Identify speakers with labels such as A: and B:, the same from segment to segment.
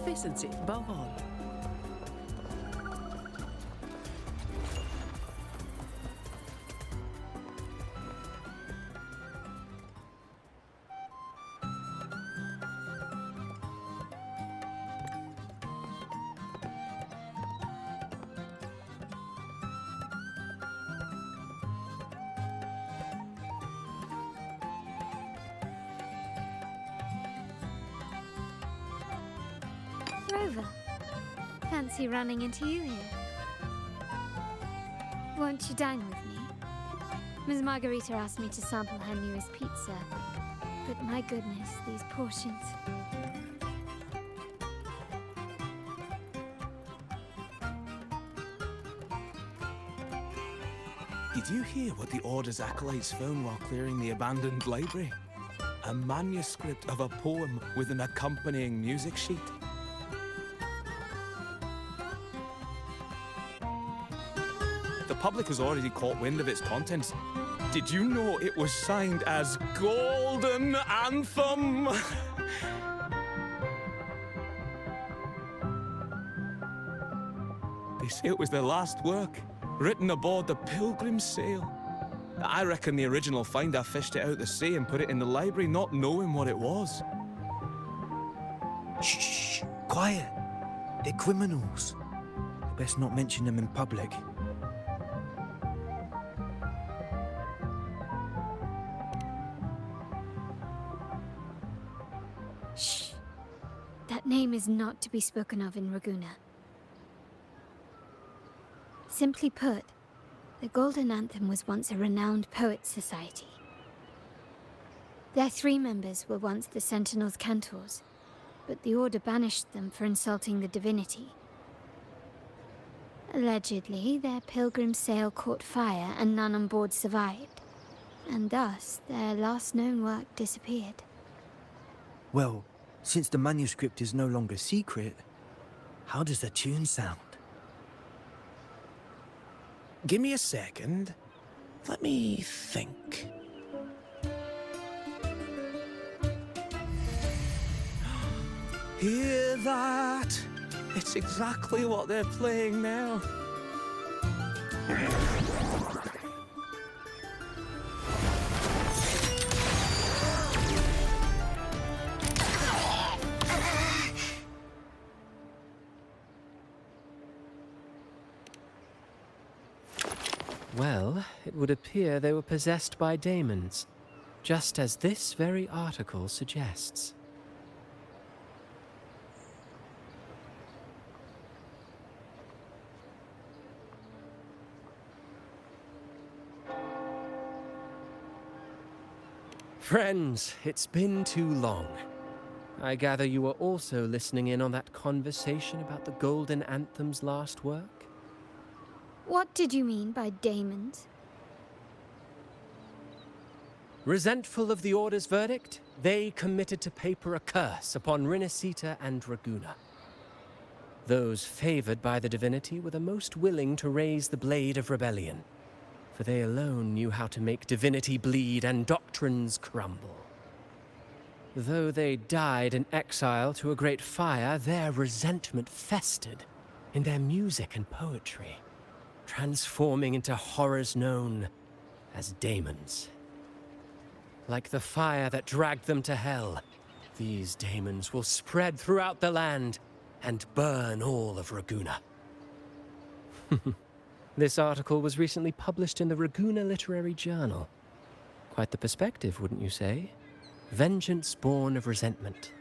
A: efficiency above all.
B: Rover, fancy running into you here. Won't you dine with me? Ms. Margarita asked me to sample her newest pizza, but my goodness, these portions.
C: Did you hear what the Order's acolytes found while clearing the abandoned library? A manuscript of a poem with an accompanying music sheet. The public has already caught wind of its contents. Did you know it was signed as Golden Anthem? They say it was their last work, written aboard the Pilgrim's Sail. I reckon the original finder fished it out the sea and put it in the library, not knowing what it was.
D: Shh, quiet. They're criminals. Best not mention them in public.
B: Shh. That name is not to be spoken of in Ragusa. Simply put, the Golden Anthem was once a renowned poets' society. Their 3 members were once the Sentinel's cantors, but the Order banished them for insulting the divinity. Allegedly, their pilgrim sail caught fire and none on board survived, and thus their last known work disappeared.
D: Well, since the manuscript is no longer secret, how does the tune sound?
C: Give me a second. Let me think. Hear that? It's exactly what they're playing now.
E: Well, it would appear they were possessed by daemons, just as this very article suggests. Friends, it's been too long. I gather you were also listening in on that conversation about the Golden Anthem's last work?
B: What did you mean by daemons?
E: Resentful of the Order's verdict, they committed to paper a curse upon Rinascita and Ragusa. Those favored by the divinity were the most willing to raise the blade of rebellion, for they alone knew how to make divinity bleed and doctrines crumble. Though they died in exile to a great fire, their resentment festered in their music and poetry, transforming into horrors known as daemons. Like the fire that dragged them to hell, these daemons will spread throughout the land and burn all of Ragusa. This article was recently published in the Ragusa Literary Journal. Quite the perspective, wouldn't you say? Vengeance born of resentment.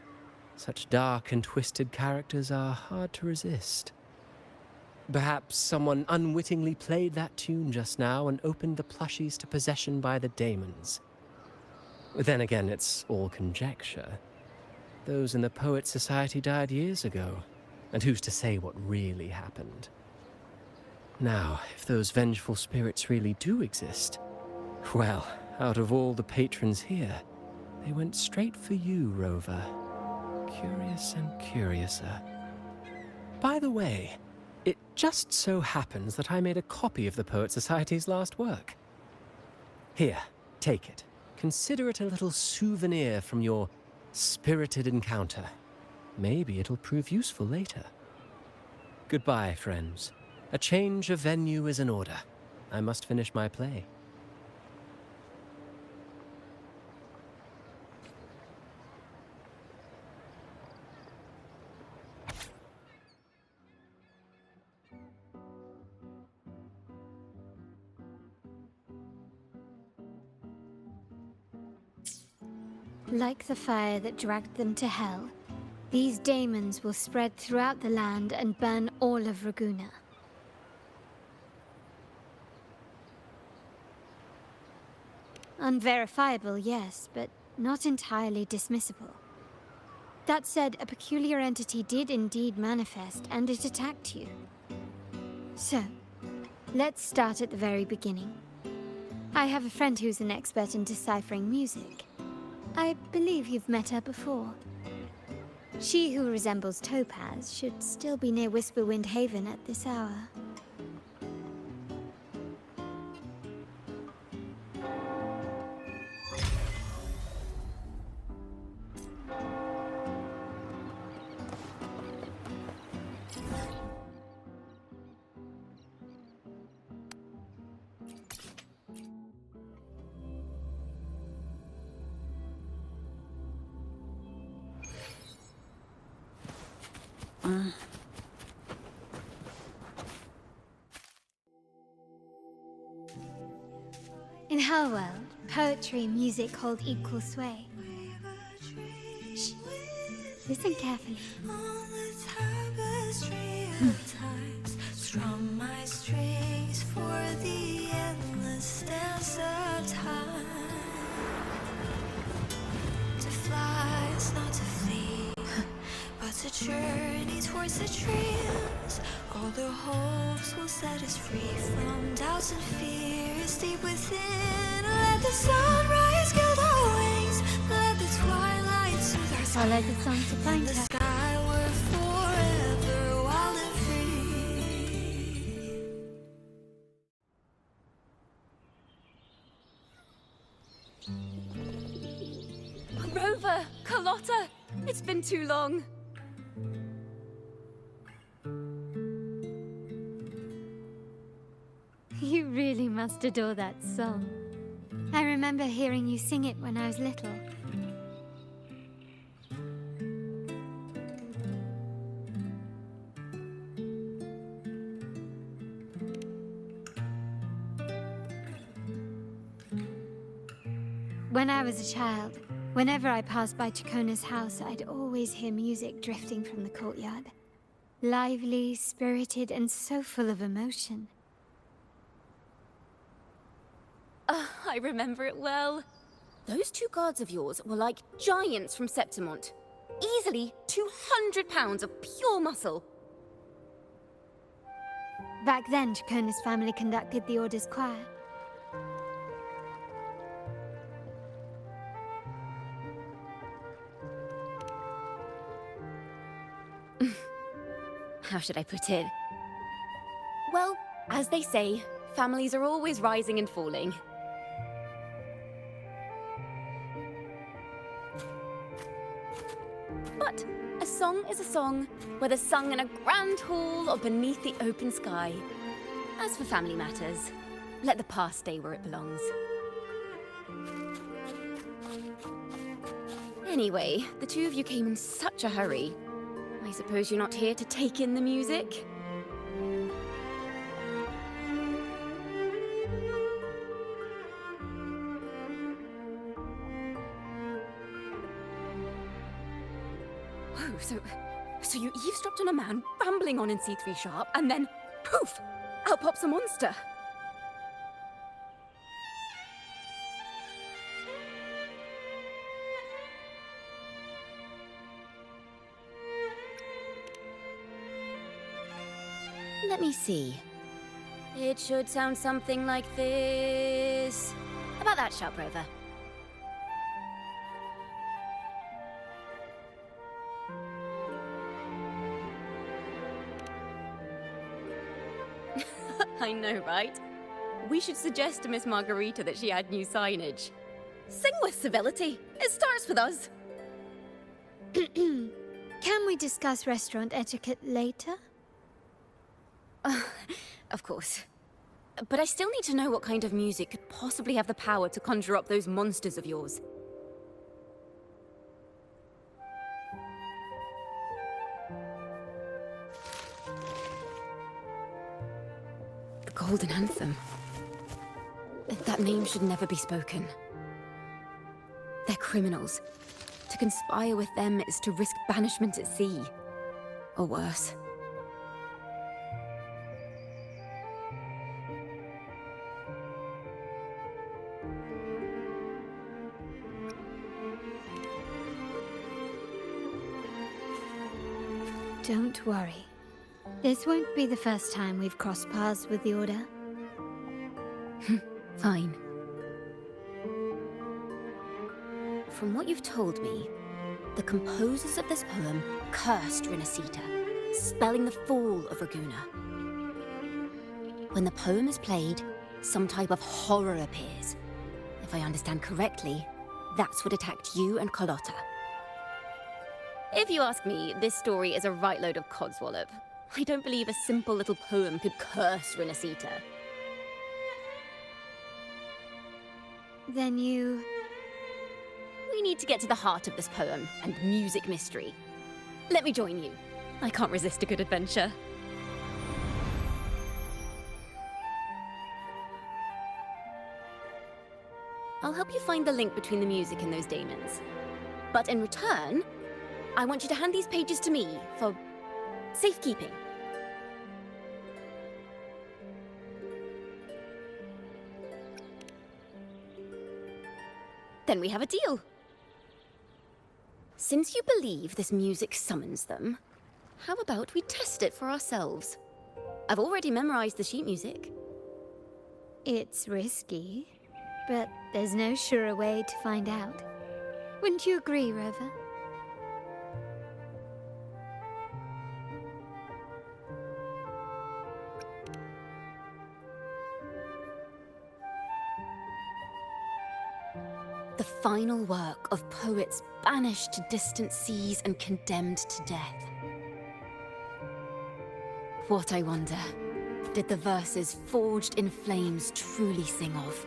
E: Such dark and twisted characters are hard to resist. Perhaps someone unwittingly played that tune just now and opened the plushies to possession by the daemons. Then again, it's all conjecture. Those in the Poets' Society died years ago, and who's to say what really happened? Now, if those vengeful spirits really do exist, well, out of all the patrons here, they went straight for you, Rover. Curious and curiouser. By the way, it just so happens that I made a copy of the Poet Society's last work. Here, take it. Consider it a little souvenir from your spirited encounter. Maybe it'll prove useful later. Goodbye, friends. A change of venue is in order. I must finish my play.
B: Like the fire that dragged them to hell, these daemons will spread throughout the land and burn all of Raguena. Unverifiable, yes, but not entirely dismissible. That said, a peculiar entity did indeed manifest, and it attacked you. So, let's start at the very beginning. I have a friend who's an expert in deciphering music. I believe you've met her before. She who resembles Topaz should still be near Whisperwind Haven at this hour. In her world, poetry and music hold equal sway. Shh. Listen carefully.
A: Strum my strings for the endless dance of time. To fly is not to flee, but to journey towards the dreams. All the hopes will set us free from doubts and fears deep within. Let the sunrise gild our wings, let the twilight soothe our
B: Follow
A: skin.
B: the song to find
A: The
B: her.
A: skyward forever wild and free.
F: Rover! Carlotta! It's been too long.
B: You really must adore that song. I remember hearing you sing it when I was little. When I was a child, whenever I passed by Ciaccona's house, I'd always hear music drifting from the courtyard. Lively, spirited, and so full of emotion.
F: I remember it well. Those two guards of yours were like giants from Septimont. Easily 200 pounds of pure muscle.
B: Back then, Ciaccona's family conducted the Order's choir.
F: How should I put it? Well, as they say, families are always rising and falling. But a song is a song, whether sung in a grand hall or beneath the open sky. As for family matters, let the past stay where it belongs. Anyway, the two of you came in such a hurry. I suppose you're not here to take in the music? Whoa, so you eavesdropped on a man rambling on in C3 Sharp, and then, poof, out pops a monster. Let me see. It should sound something like this. About that, Sharp Rover. I know, right? We should suggest to Miss Margarita that she add new signage. Sing with civility. It starts with us.
B: Count Can we discuss restaurant etiquette later?
F: Of course. But I still need to know what kind of music could possibly have the power to conjure up those monsters of yours. The Golden Anthem. That name should never be spoken. They're criminals. To conspire with them is to risk banishment at sea. Or worse.
B: Don't worry. This won't be the first time we've crossed paths with the Order.
F: Fine. From what you've told me, the composers of this poem cursed Rinascita, spelling the fall of Raguna. When the poem is played, some type of horror appears. If I understand correctly, that's what attacked you and Carlotta. If you ask me, this story is a right load of codswallop. I don't believe a simple little poem could curse Rinascita.
B: Then you...
F: We need to get to the heart of this poem and music mystery. Let me join you. I can't resist a good adventure. I'll help you find the link between the music and those daemons. But in return, I want you to hand these pages to me for safekeeping. Then we have a deal. Since you believe this music summons them, how about we test it for ourselves? I've already memorized the sheet music.
B: It's risky, but there's no surer way to find out. Wouldn't you agree, Rover?
F: The final work of poets banished to distant seas and condemned to death. What, I wonder, did the verses forged in flames truly sing of?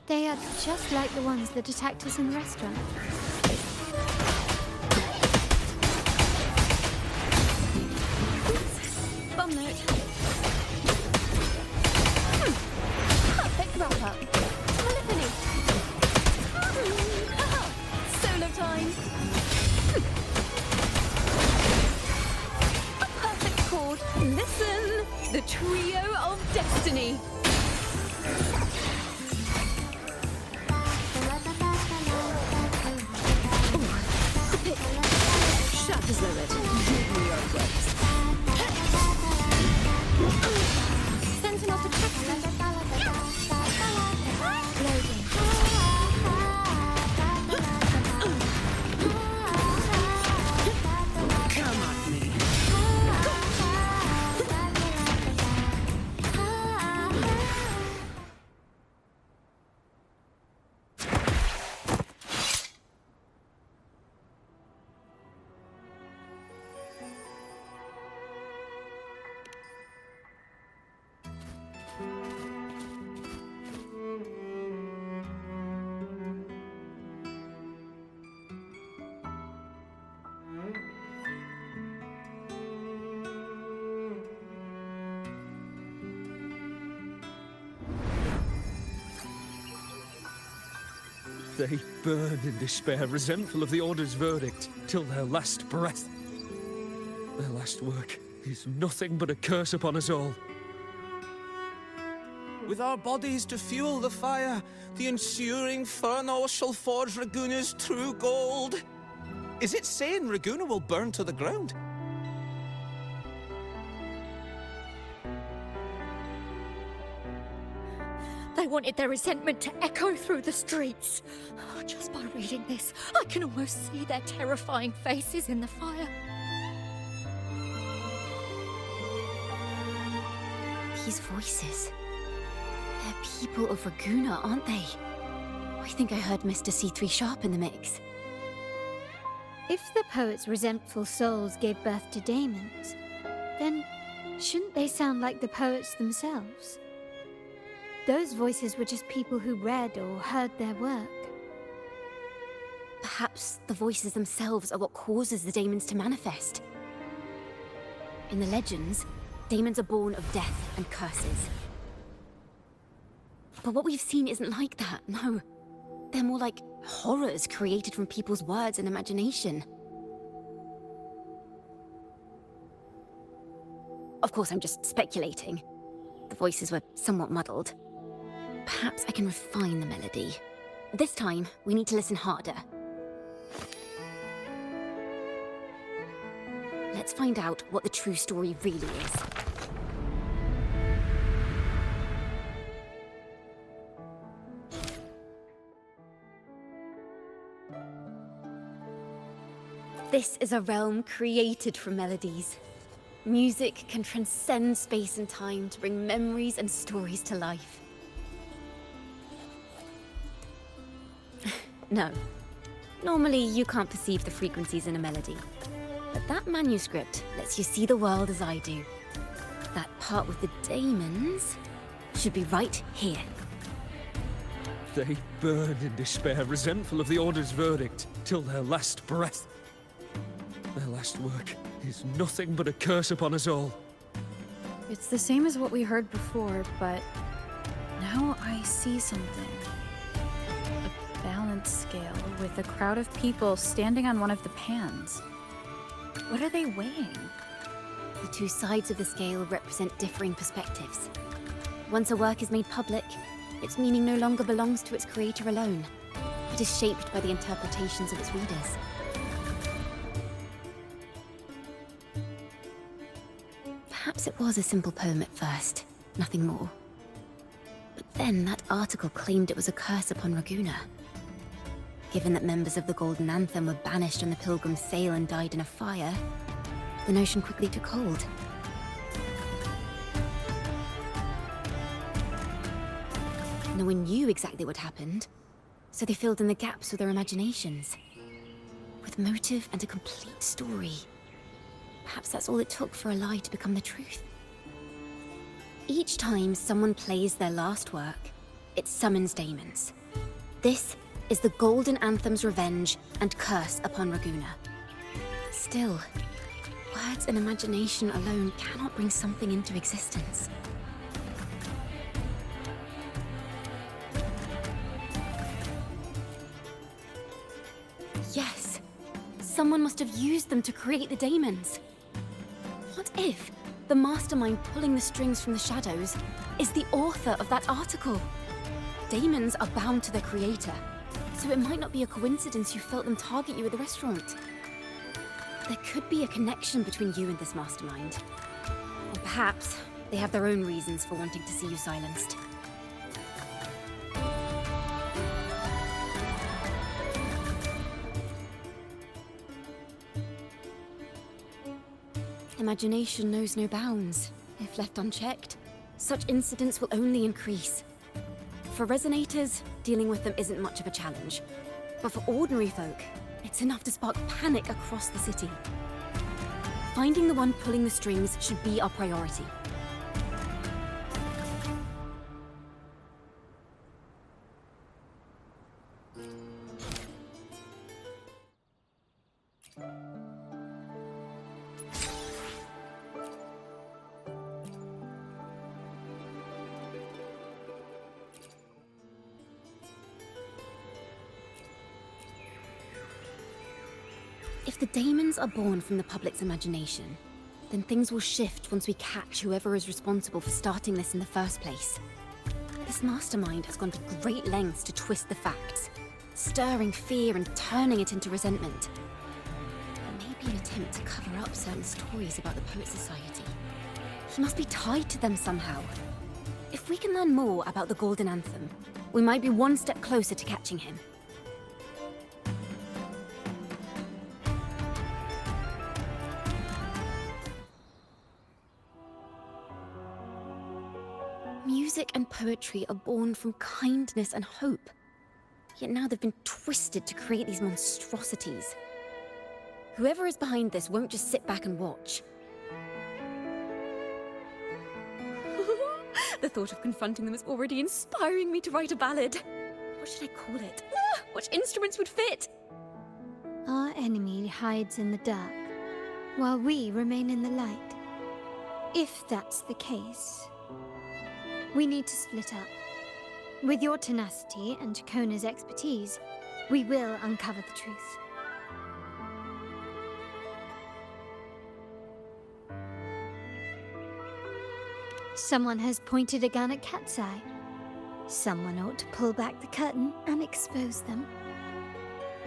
B: They are just like the ones that attacked us in the restaurant.
F: Bum note. Perfect wrap-up. Polyphony. Solo time. A perfect chord. Listen, the trio of destiny. Shaft is lowered. Give me your grace. Sentinel to
B: Loading.
C: Come at me. They burn in despair, resentful of the Order's verdict, till their last breath. Their last work is nothing but a curse upon us all. With our bodies to fuel the fire, the ensuing furnace shall forge Raguna's true gold. Is it saying Raguna will burn to the ground?
G: They wanted their resentment to echo through the streets. Oh, just by reading this, I can almost see their terrifying faces in the fire.
F: These voices. They're people of Raguna, aren't they? I think I heard Mr. C3 Sharp in the mix.
B: If the poet's resentful souls gave birth to daemons, then shouldn't they sound like the poets themselves? Those voices were just people who read or heard their work.
F: Perhaps the voices themselves are what causes the daemons to manifest. In the legends, daemons are born of death and curses. But what we've seen isn't like that, no. They're more like horrors created from people's words and imagination. Of course, I'm just speculating. The voices were somewhat muddled. Perhaps I can refine the melody. This time, we need to listen harder. Let's find out what the true story really is. This is a realm created from melodies. Music can transcend space and time to bring memories and stories to life. No. Normally, you can't perceive the frequencies in a melody. But that manuscript lets you see the world as I do. That part with the daemons should be right here.
C: They burn in despair, resentful of the Order's verdict, till their last breath. Their last work is nothing but a curse upon us all.
H: It's the same as what we heard before, but now I see something. A balance scale with a crowd of people standing on one of the pans. What are they weighing?
F: The two sides of the scale represent differing perspectives. Once a work is made public, its meaning no longer belongs to its creator alone. It is shaped by the interpretations of its readers. Perhaps it was a simple poem at first, nothing more. But then that article claimed it was a curse upon Raguna. Given that members of the Golden Anthem were banished on the Pilgrim's Sail and died in a fire, the notion quickly took hold. No one knew exactly what happened, so they filled in the gaps with their imaginations. With motive and a complete story. Perhaps that's all it took for a lie to become the truth. Each time someone plays their last work, it summons daemons. This is the Golden Anthem's revenge and curse upon Raguna. Still, words and imagination alone cannot bring something into existence. Yes, someone must have used them to create the daemons. What if the mastermind pulling the strings from the shadows is the author of that article? Daemons are bound to their creator, so it might not be a coincidence you felt them target you at the restaurant. There could be a connection between you and this mastermind. Or perhaps they have their own reasons for wanting to see you silenced. Imagination knows no bounds. If left unchecked, such incidents will only increase. For resonators, dealing with them isn't much of a challenge. But for ordinary folk, it's enough to spark panic across the city. Finding the one pulling the strings should be our priority. If the daemons are born from the public's imagination, then things will shift once we catch whoever is responsible for starting this in the first place. This mastermind has gone to great lengths to twist the facts, stirring fear and turning it into resentment. It may be an attempt to cover up certain stories about the Poet Society. He must be tied to them somehow. If we can learn more about the Golden Anthem, we might be one step closer to catching him. Music and poetry are born from kindness and hope. Yet now they've been twisted to create these monstrosities. Whoever is behind this won't just sit back and watch. The thought of confronting them is already inspiring me to write a ballad. What should I call it? Which instruments would fit?
B: Our enemy hides in the dark, while we remain in the light. If that's the case, we need to split up. With your tenacity and Ciaccona's expertise, we will uncover the truth. Someone has pointed a gun at Cat's Eye. Someone ought to pull back the curtain and expose them.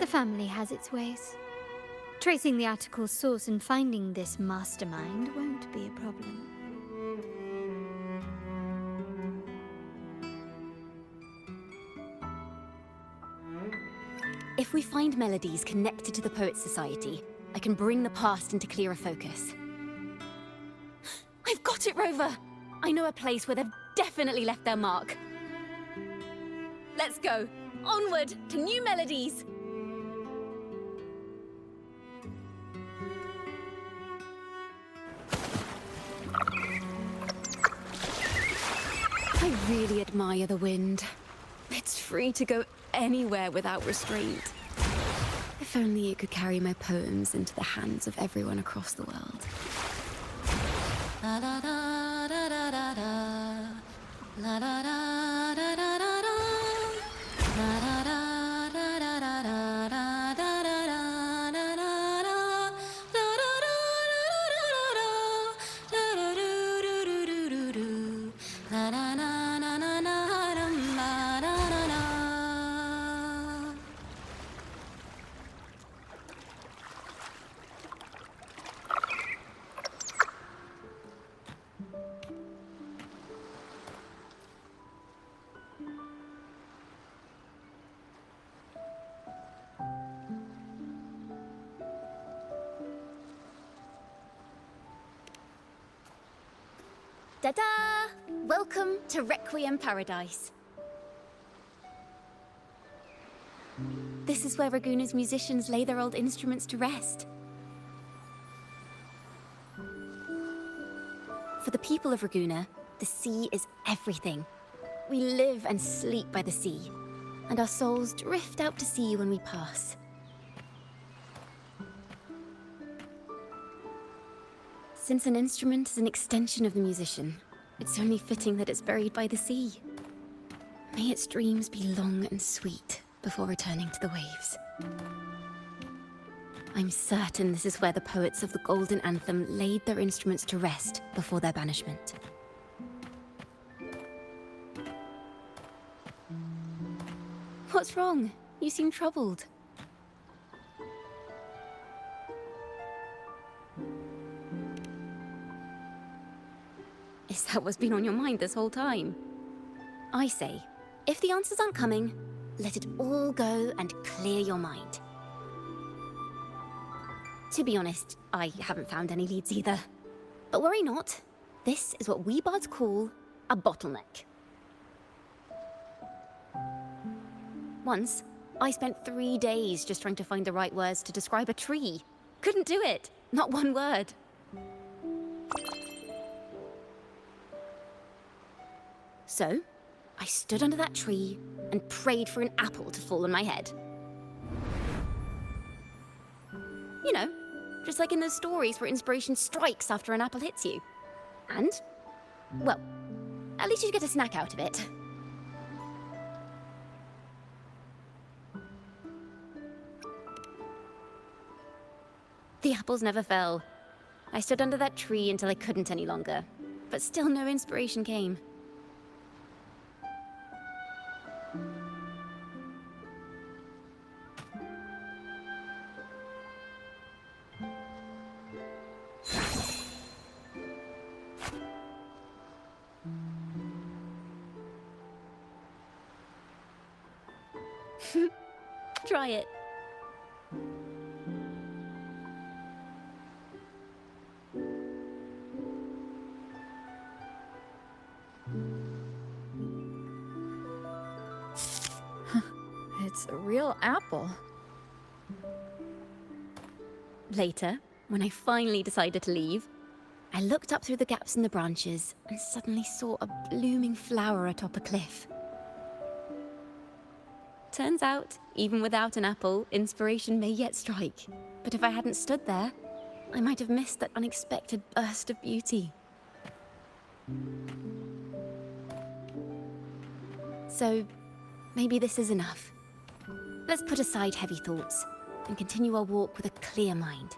B: The family has its ways. Tracing the article's source and finding this mastermind won't be a problem.
F: If we find melodies connected to the Poets Society, I can bring the past into clearer focus. I've got it, Rover! I know a place where they've definitely left their mark. Let's go! Onward to new melodies! I really admire the wind. It's free to go anywhere without restraint. If only it could carry my poems into the hands of everyone across the world. La da da da da da da. La da da da da da da. La da da da da da da da da da da da da da. Da da da da da da da. Da da do do do do do do. La da na na na na dum la da da da. Ta-da! Welcome to Requiem Paradise. This is where Raguna's musicians lay their old instruments to rest. For the people of Raguna, the sea is everything. We live and sleep by the sea, and our souls drift out to sea when we pass. Since an instrument is an extension of the musician, it's only fitting that it's buried by the sea. May its dreams be long and sweet before returning to the waves. I'm certain this is where the poets of the Golden Anthem laid their instruments to rest before their banishment. What's wrong? You seem troubled. Is that what's been on your mind this whole time? I say, if the answers aren't coming, let it all go and clear your mind. To be honest, I haven't found any leads either. But worry not. This is what we bards call a bottleneck. Once, I spent 3 days just trying to find the right words to describe a tree. Couldn't do it. Not one word. So, I stood under that tree and prayed for an apple to fall on my head. You know, just like in those stories where inspiration strikes after an apple hits you. And, well, at least you get a snack out of it. The apples never fell. I stood under that tree until I couldn't any longer, but still no inspiration came. Try it.
H: It's a real apple.
F: Later, when I finally decided to leave, I looked up through the gaps in the branches and suddenly saw a blooming flower atop a cliff. Turns out, even without an apple, inspiration may yet strike. But if I hadn't stood there, I might have missed that unexpected burst of beauty. So, maybe this is enough. Let's put aside heavy thoughts and continue our walk with a clear mind.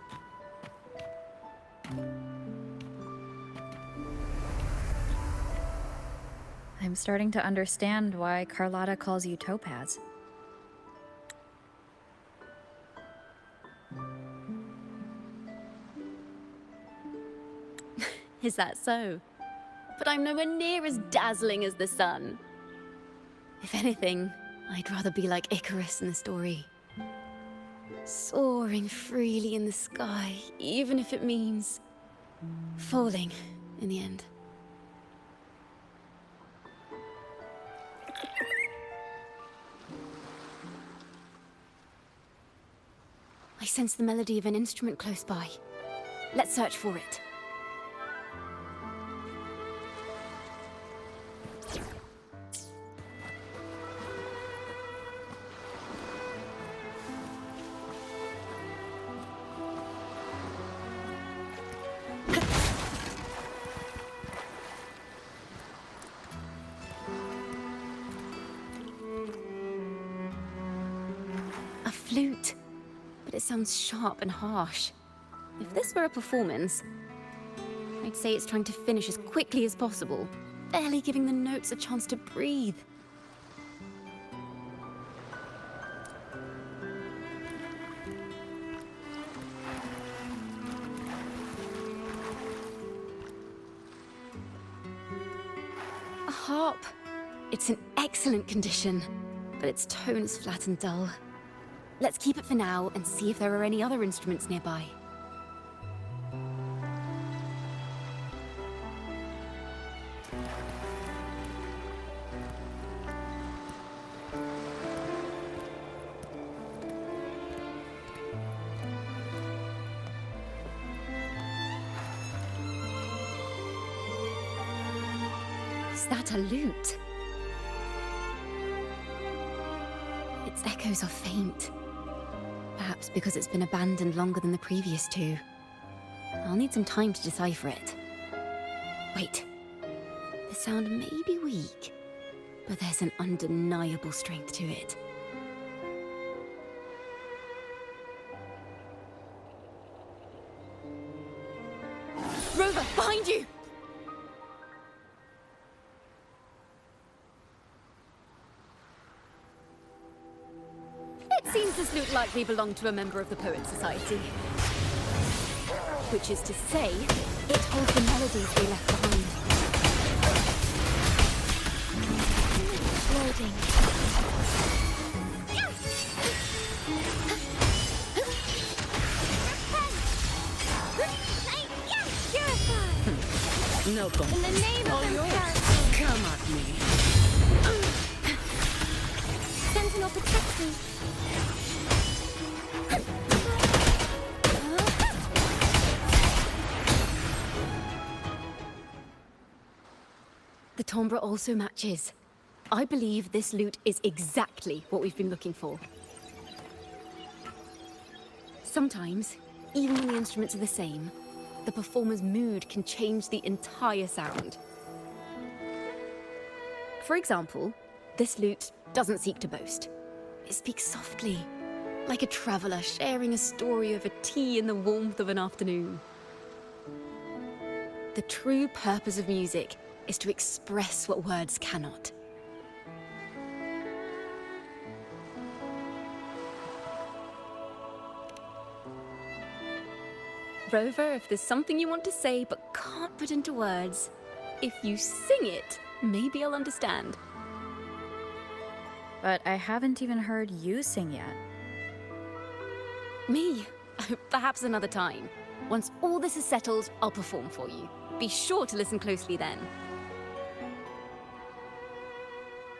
H: I'm starting to understand why Carlotta calls you Topaz.
F: Is that so? But I'm nowhere near as dazzling as the sun. If anything, I'd rather be like Icarus in the story. Soaring freely in the sky, even if it means falling in the end. I sense the melody of an instrument close by. Let's search for it. A flute. But it sounds sharp and harsh. If this were a performance, I'd say it's trying to finish as quickly as possible, barely giving the notes a chance to breathe. A harp. It's in excellent condition, but its tone is flat and dull. Let's keep it for now and see if there are any other instruments nearby. Is that a lute? Its echoes are faint. Perhaps because it's been abandoned longer than the previous two. I'll need some time to decipher it. Wait. The sound may be weak, but there's an undeniable strength to it. Rover, behind you! It seems this lute likely belonged to a member of the Poet Society. Which is to say, it holds the melodies they left behind. Loading.
I: No comment.
G: In the name of the
I: Come at me.
G: Sentinel protect me.
F: The timbre also matches. I believe this lute is exactly what we've been looking for. Sometimes, even when the instruments are the same, the performer's mood can change the entire sound. For example, this lute doesn't seek to boast. It speaks softly, like a traveller sharing a story over tea in the warmth of an afternoon. The true purpose of music is to express what words cannot. Rover, if there's something you want to say but can't put into words, if you sing it, maybe I'll understand.
H: But I haven't even heard you sing yet.
F: Me? Perhaps another time. Once all this is settled, I'll perform for you. Be sure to listen closely then.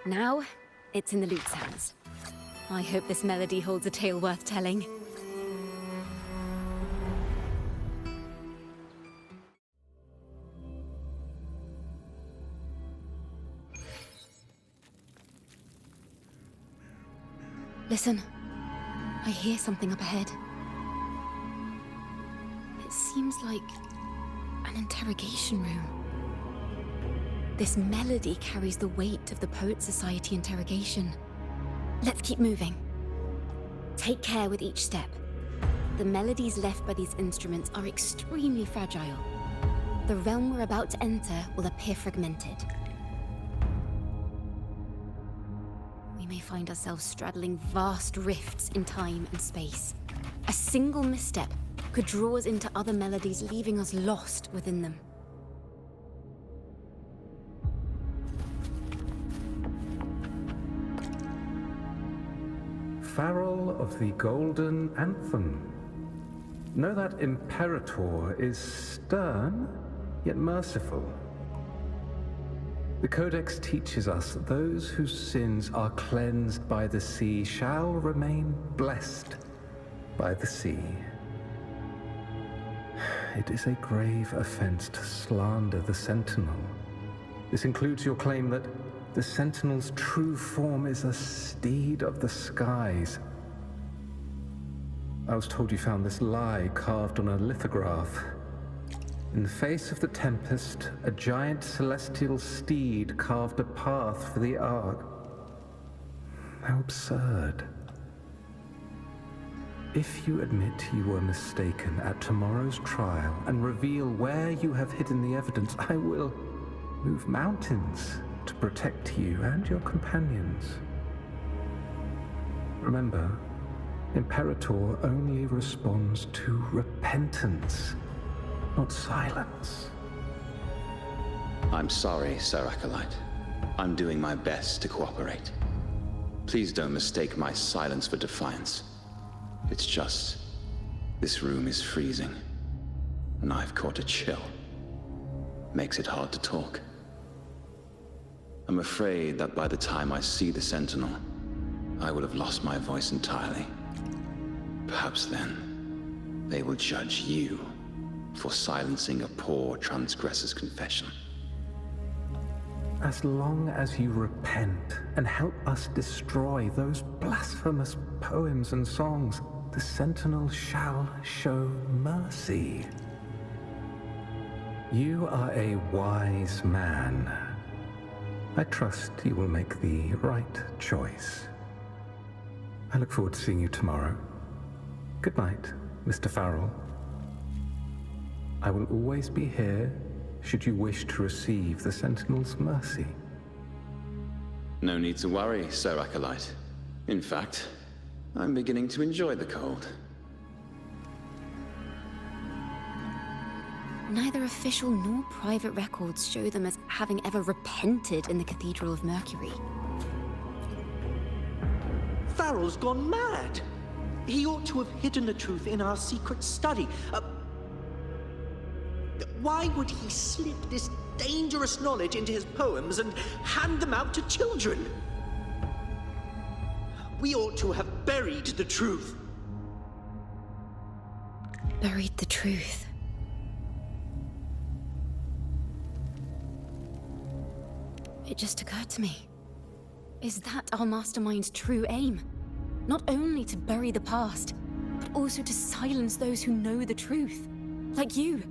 F: Now, it's in the lute's hands. I hope this melody holds a tale worth telling. Listen. I hear something up ahead. It seems like an interrogation room. This melody carries the weight of the Poets Society interrogation. Let's keep moving. Take care with each step. The melodies left by these instruments are extremely fragile. The realm we're about to enter will appear fragmented. We may find ourselves straddling vast rifts in time and space. A single misstep could draw us into other melodies, leaving us lost within them.
I: Farrell of the Golden Anthem. Know that Imperator is stern, yet merciful. The Codex teaches us that those whose sins are cleansed by the sea shall remain blessed by the sea. It is a grave offense to slander the Sentinel. This includes your claim that the Sentinel's true form is a steed of the skies. I was told you found this lie carved on a lithograph. In the face of the tempest, a giant celestial steed carved a path for the Ark. How absurd. If you admit you were mistaken at tomorrow's trial and reveal where you have hidden the evidence, I will move mountains to protect you and your companions. Remember, Imperator only responds to repentance, not silence.
J: I'm sorry, Sir Acolyte. I'm doing my best to cooperate. Please don't mistake my silence for defiance. It's just, this room is freezing, and I've caught a chill. Makes it hard to talk. I'm afraid that by the time I see the Sentinel, I will have lost my voice entirely. Perhaps then, they will judge you for silencing a poor transgressor's confession.
I: As long as you repent and help us destroy those blasphemous poems and songs, the Sentinel shall show mercy. You are a wise man. I trust you will make the right choice. I look forward to seeing you tomorrow. Good night, Mr. Farrell. I will always be here should you wish to receive the Sentinel's mercy.
J: No need to worry, Sir Acolyte. In fact, I'm beginning to enjoy the cold.
F: Neither official nor private records show them as having ever repented in the Cathedral of Mercury.
K: Farrell's gone mad. He ought to have hidden the truth in our secret study. Why would he slip this dangerous knowledge into his poems and hand them out to children? We ought to have buried the truth.
F: Buried the truth. It just occurred to me. Is that our mastermind's true aim? Not only to bury the past, but also to silence those who know the truth, like you.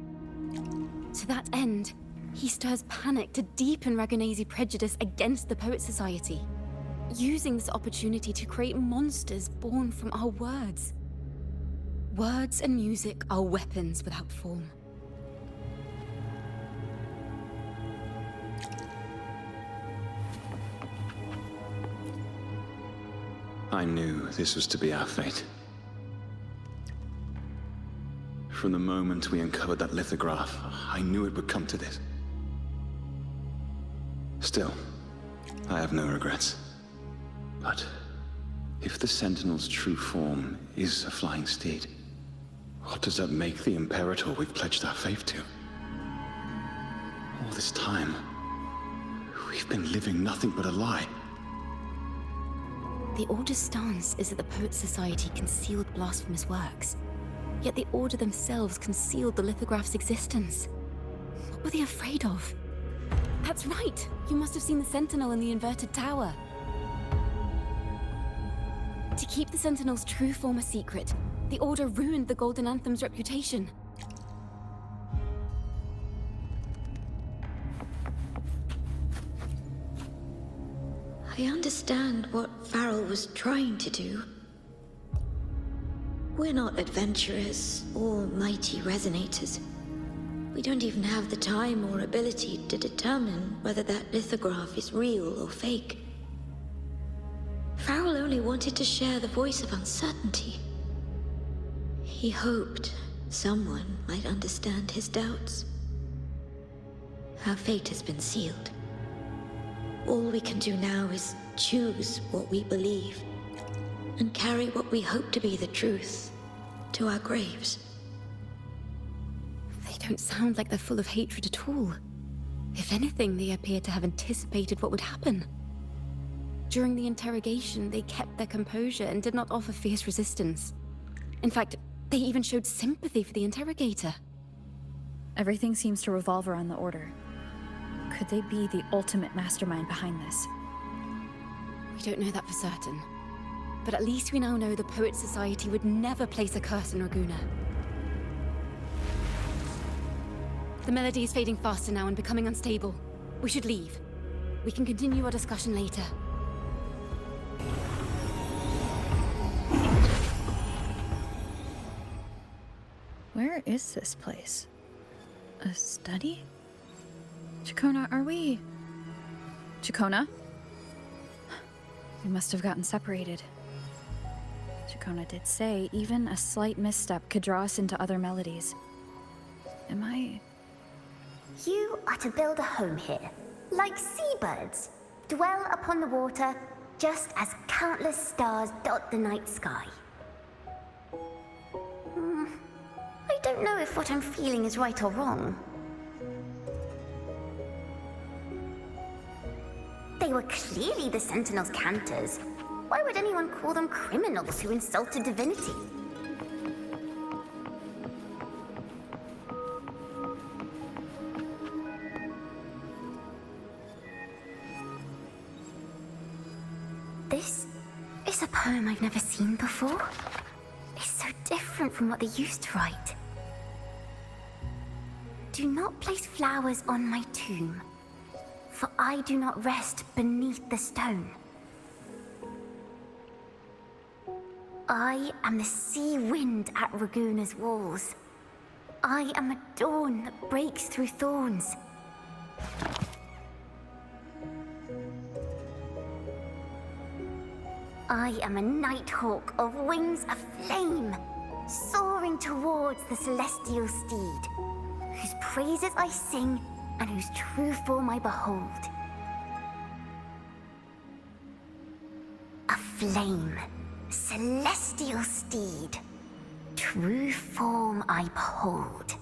F: To that end, he stirs panic to deepen Ragonese prejudice against the Poets Society. using this opportunity to create monsters born from our words. Words and music are weapons without form.
J: I knew this was to be our fate. From the moment we uncovered that lithograph, I knew it would come to this. Still, I have no regrets. But if the Sentinel's true form is a flying steed, what does that make the Imperator we've pledged our faith to? All this time, we've been living nothing but a lie.
F: The Order's stance is that the Poet Society concealed blasphemous works, yet the Order themselves concealed the lithograph's existence. What were they afraid of? That's right! You must have seen the Sentinel in the inverted tower. To keep the Sentinel's true form a secret, the Order ruined the Golden Anthem's reputation.
A: I understand what Farrell was trying to do. We're not adventurers or mighty resonators. We don't even have the time or ability to determine whether that lithograph is real or fake. Farrell only wanted to share the voice of uncertainty. He hoped someone might understand his doubts. Our fate has been sealed. All we can do now is choose what we believe and carry what we hope to be the truth to our graves.
F: They don't sound like they're full of hatred at all. If anything, they appear to have anticipated what would happen. During the interrogation, they kept their composure and did not offer fierce resistance. In fact, they even showed sympathy for the interrogator.
H: Everything seems to revolve around the Order. Could they be the ultimate mastermind behind this?
F: We don't know that for certain. But at least we now know the Poet Society would never place a curse on Raguna. The melody is fading faster now and becoming unstable. We should leave. We can continue our discussion later.
H: Where is this place? A study? Ciaccona, are we... Ciaccona? We must have gotten separated. Ciaccona did say even a slight misstep could draw us into other melodies. Am I...
L: You are to build a home here, like seabirds. Dwell upon the water, just as countless stars dot the night sky. I don't know if what I'm feeling is right or wrong. They were clearly the Sentinel's cantors. Why would anyone call them criminals who insulted divinity? This is a poem I've never seen before. It's so different from what they used to write. Do not place flowers on my tomb, for I do not rest beneath the stone. I am the sea wind at Raguna's walls. I am a dawn that breaks through thorns. I am a nighthawk of wings of flame, soaring towards the celestial steed, whose praises I sing and whose true form I behold. A flame, celestial steed, true form I behold.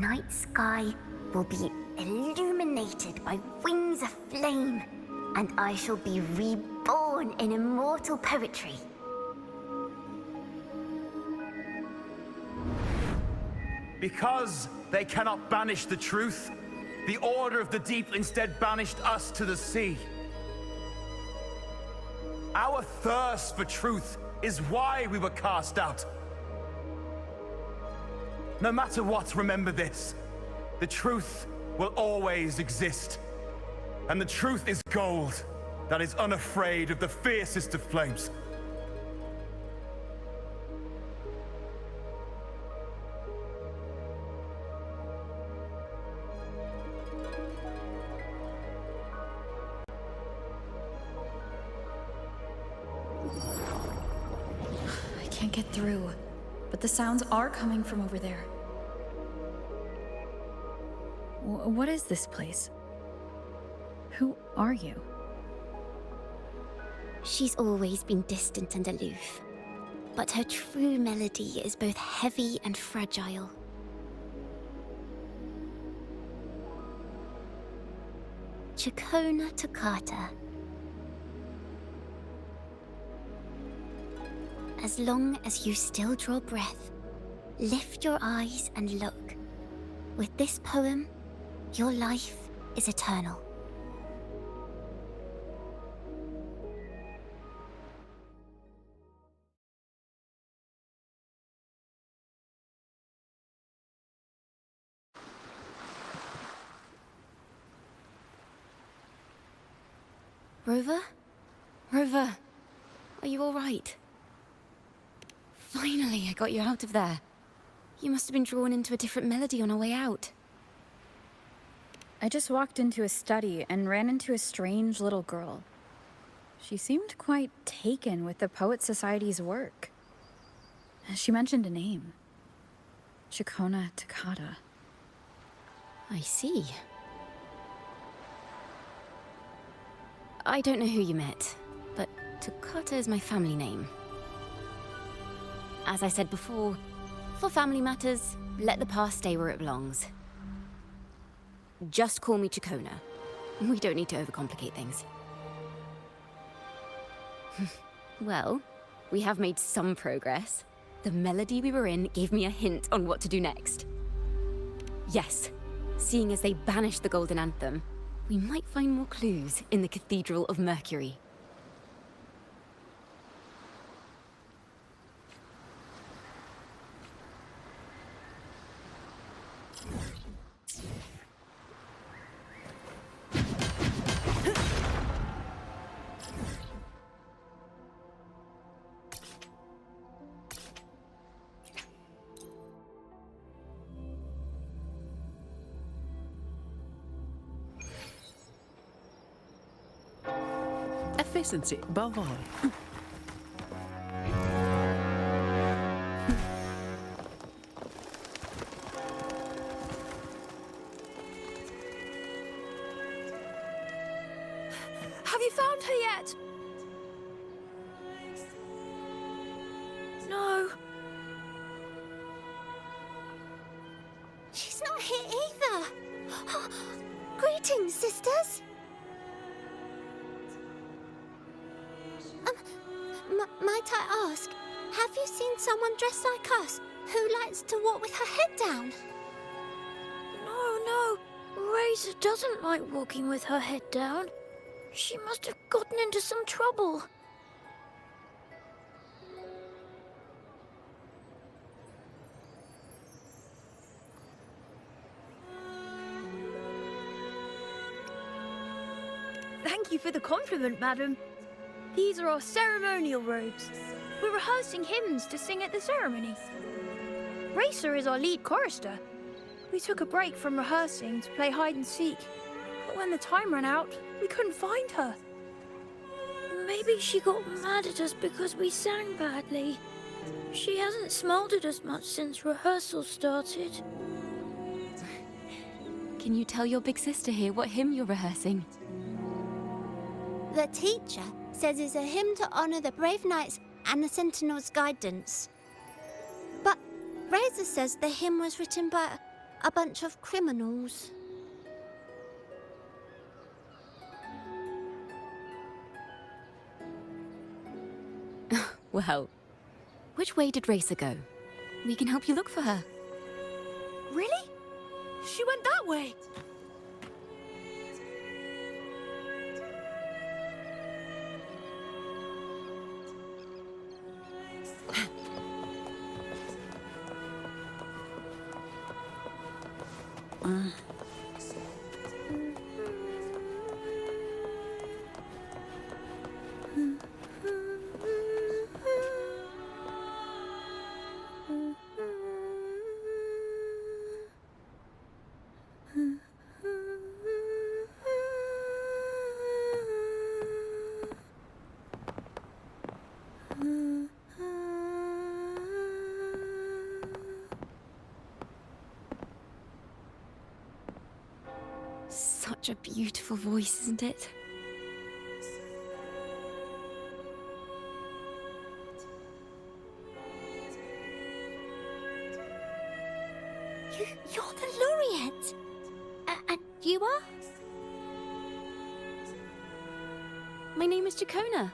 L: night sky will be illuminated by wings of flame, and I shall be reborn in immortal poetry.
M: Because they cannot banish the truth, the Order of the Deep instead banished us to the sea. Our thirst for truth is why we were cast out. No matter what, remember this. The truth will always exist. And the truth is gold that is unafraid of the fiercest of flames.
H: I can't get through, but the sounds are coming from over there. What is this place? Who are you?
F: She's always been distant and aloof, but her true melody is both heavy and fragile. Ciaccona toccata. As long as you still draw breath, lift your eyes and look. With this poem, your life is eternal. Rover? Rover, are you all right? Finally, I got you out of there. You must have been drawn into a different melody on our way out.
H: I just walked into a study and ran into a strange little girl. She seemed quite taken with the Poet Society's work. She mentioned a name. Ciaccona toccata.
F: I see. I don't know who you met, but Toccata is my family name. As I said before, for family matters, let the past stay where it belongs. Just call me Ciaccona. We don't need to overcomplicate things. Well, we have made some progress. The melody we were in gave me a hint on what to do next. Yes, seeing as they banished the Golden Anthem, we might find more clues in the Cathedral of Mercury.
N: Efficiency, above all.
G: Have you found her yet? No.
L: She's not here either. Greetings, sisters. Might I ask, have you seen someone dressed like us who likes to walk with her head down?
G: No. Razor doesn't like walking with her head down. She must have gotten into some trouble. Thank you for the compliment, madam. These are our ceremonial robes. We're rehearsing hymns to sing at the ceremony. Racer is our lead chorister. We took a break from rehearsing to play hide and seek, but when the time ran out, we couldn't find her. Maybe she got mad at us because we sang badly. She hasn't smiled at us much since rehearsal started.
F: Can you tell your big sister here what hymn you're rehearsing?
L: The teacher says it's a hymn to honor the brave knights and the Sentinel's guidance. But Razor says the hymn was written by
F: a bunch of criminals. Well, which way did Racer go? We can help you look for her.
G: Really? She went that way.
F: Such a beautiful voice, isn't it? You're the laureate! And you are? My name is Ciaccona.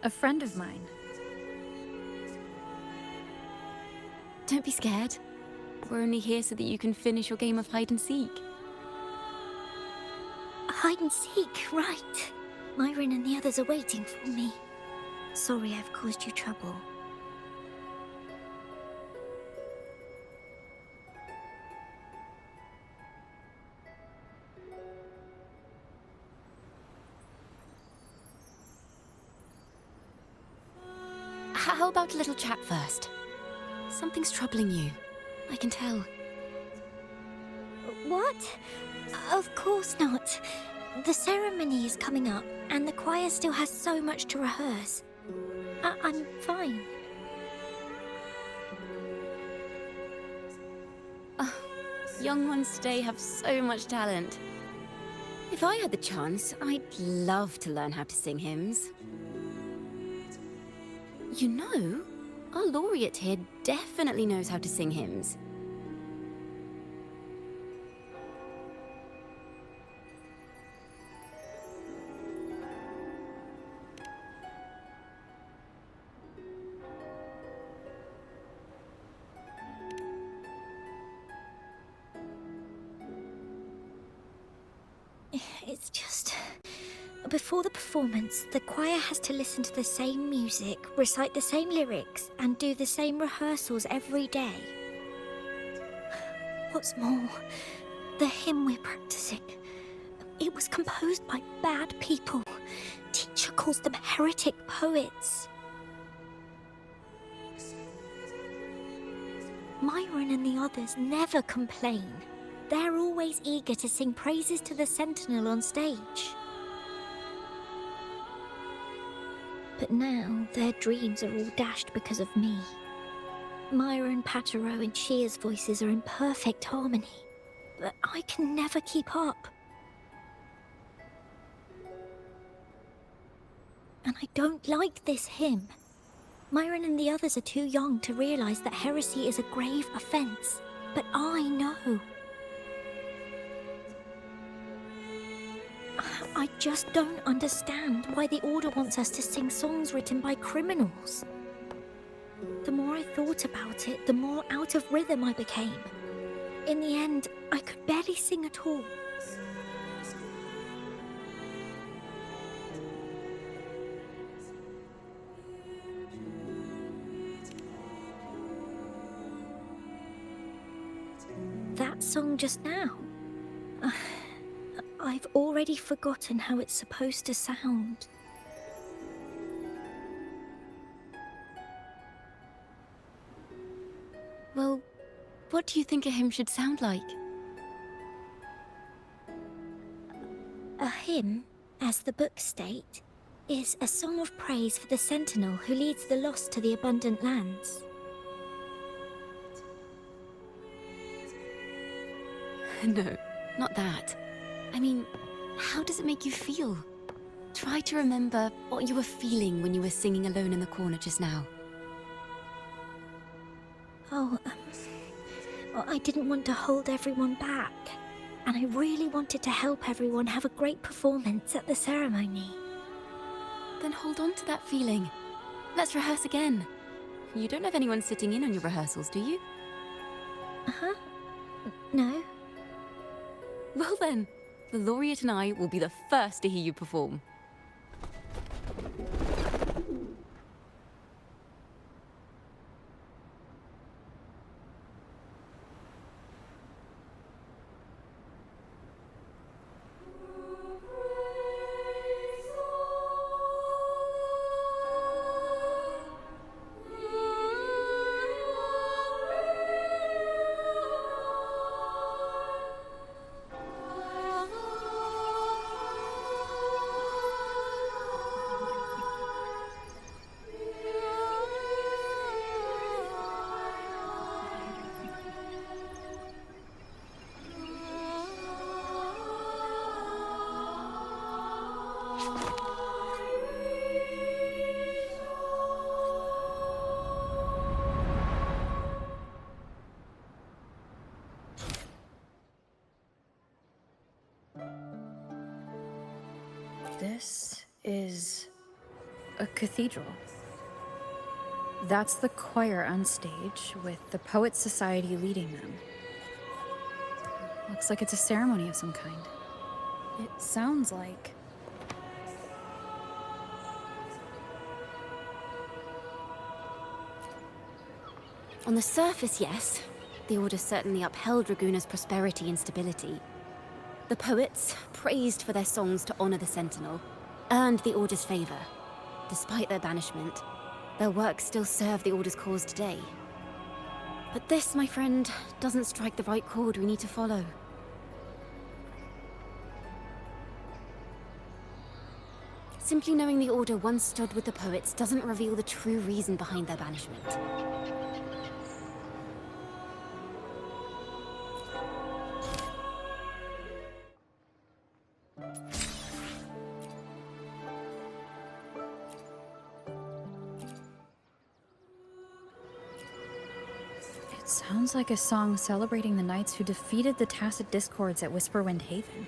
H: A friend of mine.
F: Don't be scared. We're only here so that you can finish your game of hide and seek.
L: Hide and seek, right. Myron and the others are waiting for me. Sorry I've caused you trouble.
F: How about a little chat first? Something's troubling you. I can tell.
L: What? Of course not. The ceremony is coming up, and the choir still has so much to rehearse. I'm fine.
F: Young ones today have so much talent. If I had the chance, I'd love to learn how to sing hymns. You know, our laureate here definitely knows how to sing hymns.
L: It's just... Before the performance, the choir has to listen to the same music, recite the same lyrics, and do the same rehearsals every day. What's more, the hymn we're practicing, it was composed by bad people. Teacher calls them heretic poets. Myron and the others never complain. They're always eager to sing praises to the Sentinel on stage. But now, their dreams are all dashed because of me. Myron, Patero, and Shear's voices are in perfect harmony, but I can never keep up. And I don't like this hymn. Myron and the others are too young to realize that heresy is a grave offense, but I know. I just don't understand why the Order wants us to sing songs written by criminals. The more I thought about it, the more out of rhythm I became. In the end, I could barely sing at all. That song just now. I've already forgotten how it's supposed to sound.
F: Well, what do you think a hymn should sound like?
L: A hymn, as the books state, is a song of praise for the Sentinel who leads the lost to the abundant lands.
F: No, not that. I mean, how does it make you feel? Try to remember what you were feeling when you were singing alone in the corner just now.
L: Oh, I didn't want to hold everyone back. And I really wanted to help everyone have a great performance at the ceremony.
F: Then hold on to that feeling. Let's rehearse again. You don't have anyone sitting in on your rehearsals, do you?
L: Uh-huh. No.
F: Well then, the laureate and I will be the first to hear you perform.
H: This is a cathedral. That's the choir on stage, with the Poets Society leading them. Looks like it's a ceremony of some kind. It sounds like...
F: On the surface, yes. The Order certainly upheld Raguna's prosperity and stability. The poets, praised for their songs to honor the Sentinel, earned the Order's favor. Despite their banishment, their work still serve the Order's cause today. But this, my friend, doesn't strike the right chord we need to follow. Simply knowing the Order once stood with the poets doesn't reveal the true reason behind their banishment.
H: It sounds like a song celebrating the knights who defeated the Tacit Discords at Whisperwind Haven.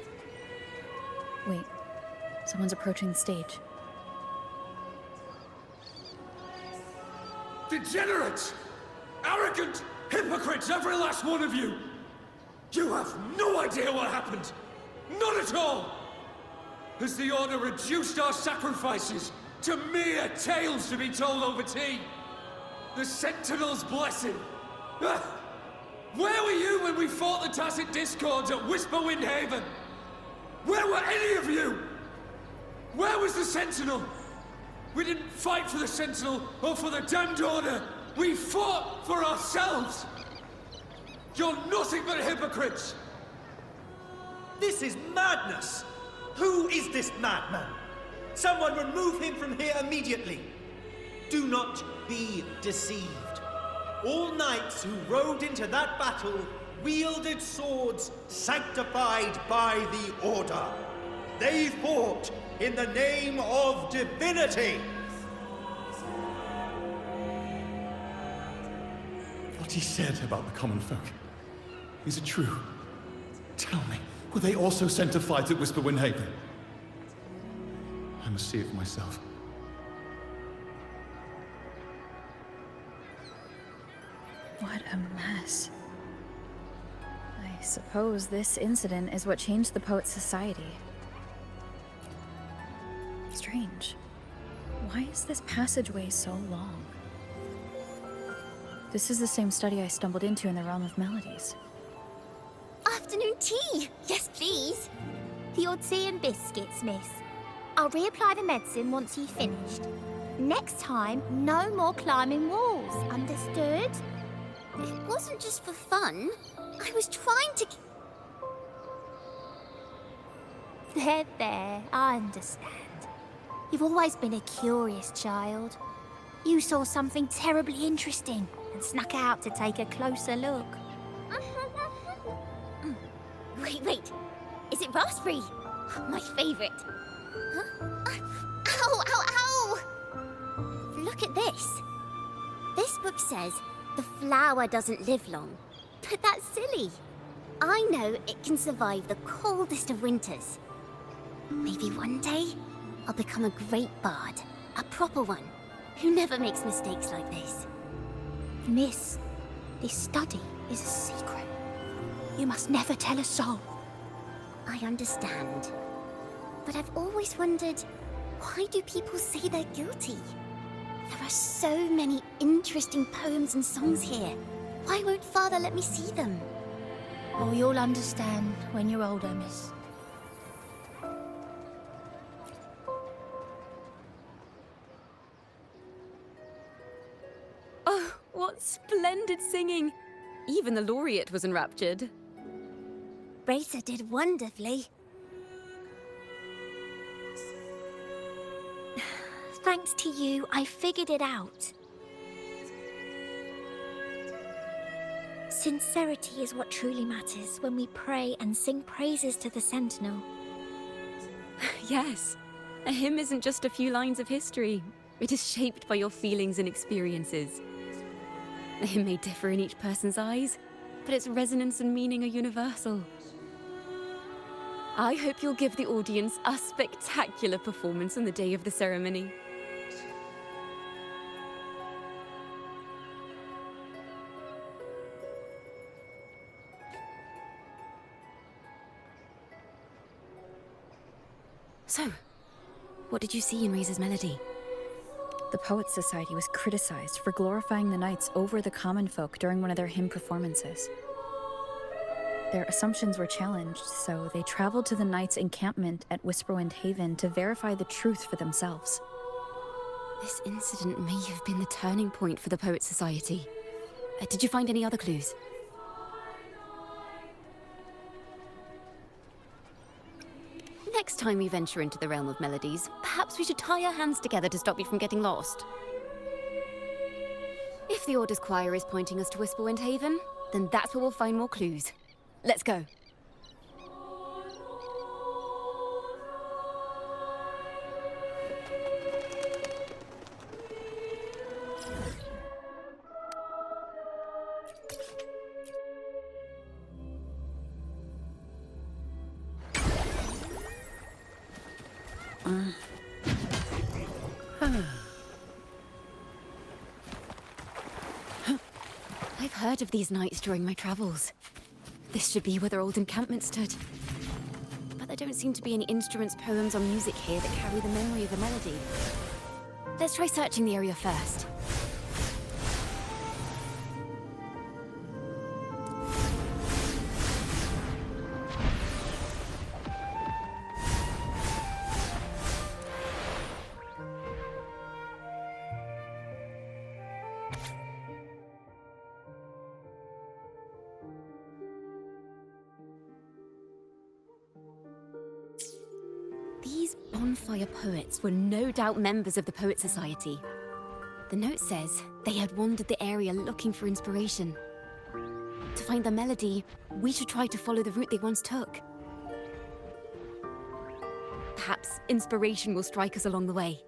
H: Wait, someone's approaching the stage.
C: Degenerates! Arrogant hypocrites, every last one of you! You have no idea what happened! Not at all! Has the Order reduced our sacrifices to mere tales to be told over tea? The Sentinel's blessing! Where were you when we fought the Tacit Discords at Whisperwind Haven? Where were any of you? Where was the Sentinel? We didn't fight for the Sentinel or for the damned Order. We fought for ourselves. You're nothing but hypocrites.
K: This is madness! Who is this madman? Someone remove him from here immediately. Do not be deceived. All knights who rode into that battle wielded swords sanctified by the Order. They fought in the name of divinity.
M: What he said about the common folk, is it true? Tell me, were they also sanctified at Whisperwind Haven? I must see it for myself.
H: What a mess. I suppose this incident is what changed the Poets Society. Strange. Why is this passageway so long? This is the same study I stumbled into in the Realm of Melodies.
N: Afternoon tea! Yes, please. Your tea and biscuits, miss. I'll reapply the medicine once you've finished. Next time, no more climbing walls. Understood?
F: It wasn't just for fun. I was trying to...
N: There, I understand. You've always been a curious child. You saw something terribly interesting and snuck out to take a closer look.
F: Wait. Is it raspberry? My favorite. Huh? Ow! Look at this. This book says the flower doesn't live long,
N: But that's silly. I know it can survive the coldest of winters. Maybe one day, I'll become a great bard. A proper one, who never makes mistakes like this.
G: Miss, this study is a secret. You must never tell a soul.
N: I understand. But I've always wondered, why do people say they're guilty? There are so many interesting poems and songs here. Why won't Father let me see them?
G: Oh, you'll understand when you're older, miss.
O: Oh, what splendid singing! Even the laureate was enraptured.
N: Racer did wonderfully.
L: Thanks to you, I figured it out. Sincerity is what truly matters when we pray and sing praises to the Sentinel.
O: Yes, a hymn isn't just a few lines of history. It is shaped by your feelings and experiences. The hymn may differ in each person's eyes, but its resonance and meaning are universal. I hope you'll give the audience a spectacular performance on the day of the ceremony. So, what did you see in Razor's melody?
H: The Poets Society was criticized for glorifying the knights over the common folk during one of their hymn performances. Their assumptions were challenged, so they traveled to the knights' encampment at Whisperwind Haven to verify the truth for themselves.
O: This incident may have been the turning point for the Poets Society. Did you find any other clues? Next time we venture into the realm of melodies, perhaps we should tie our hands together to stop you from getting lost. If the Order's choir is pointing us to Whisperwind Haven, then that's where we'll find more clues. Let's go. I've heard of these nights during my travels. This should be where their old encampment stood. But there don't seem to be any instruments, poems, or music here that carry the memory of a melody. Let's try searching the area first. These bonfire poets were no doubt members of the Poet Society. The note says they had wandered the area looking for inspiration. To find the melody, we should try to follow the route they once took. Perhaps inspiration will strike us along the way.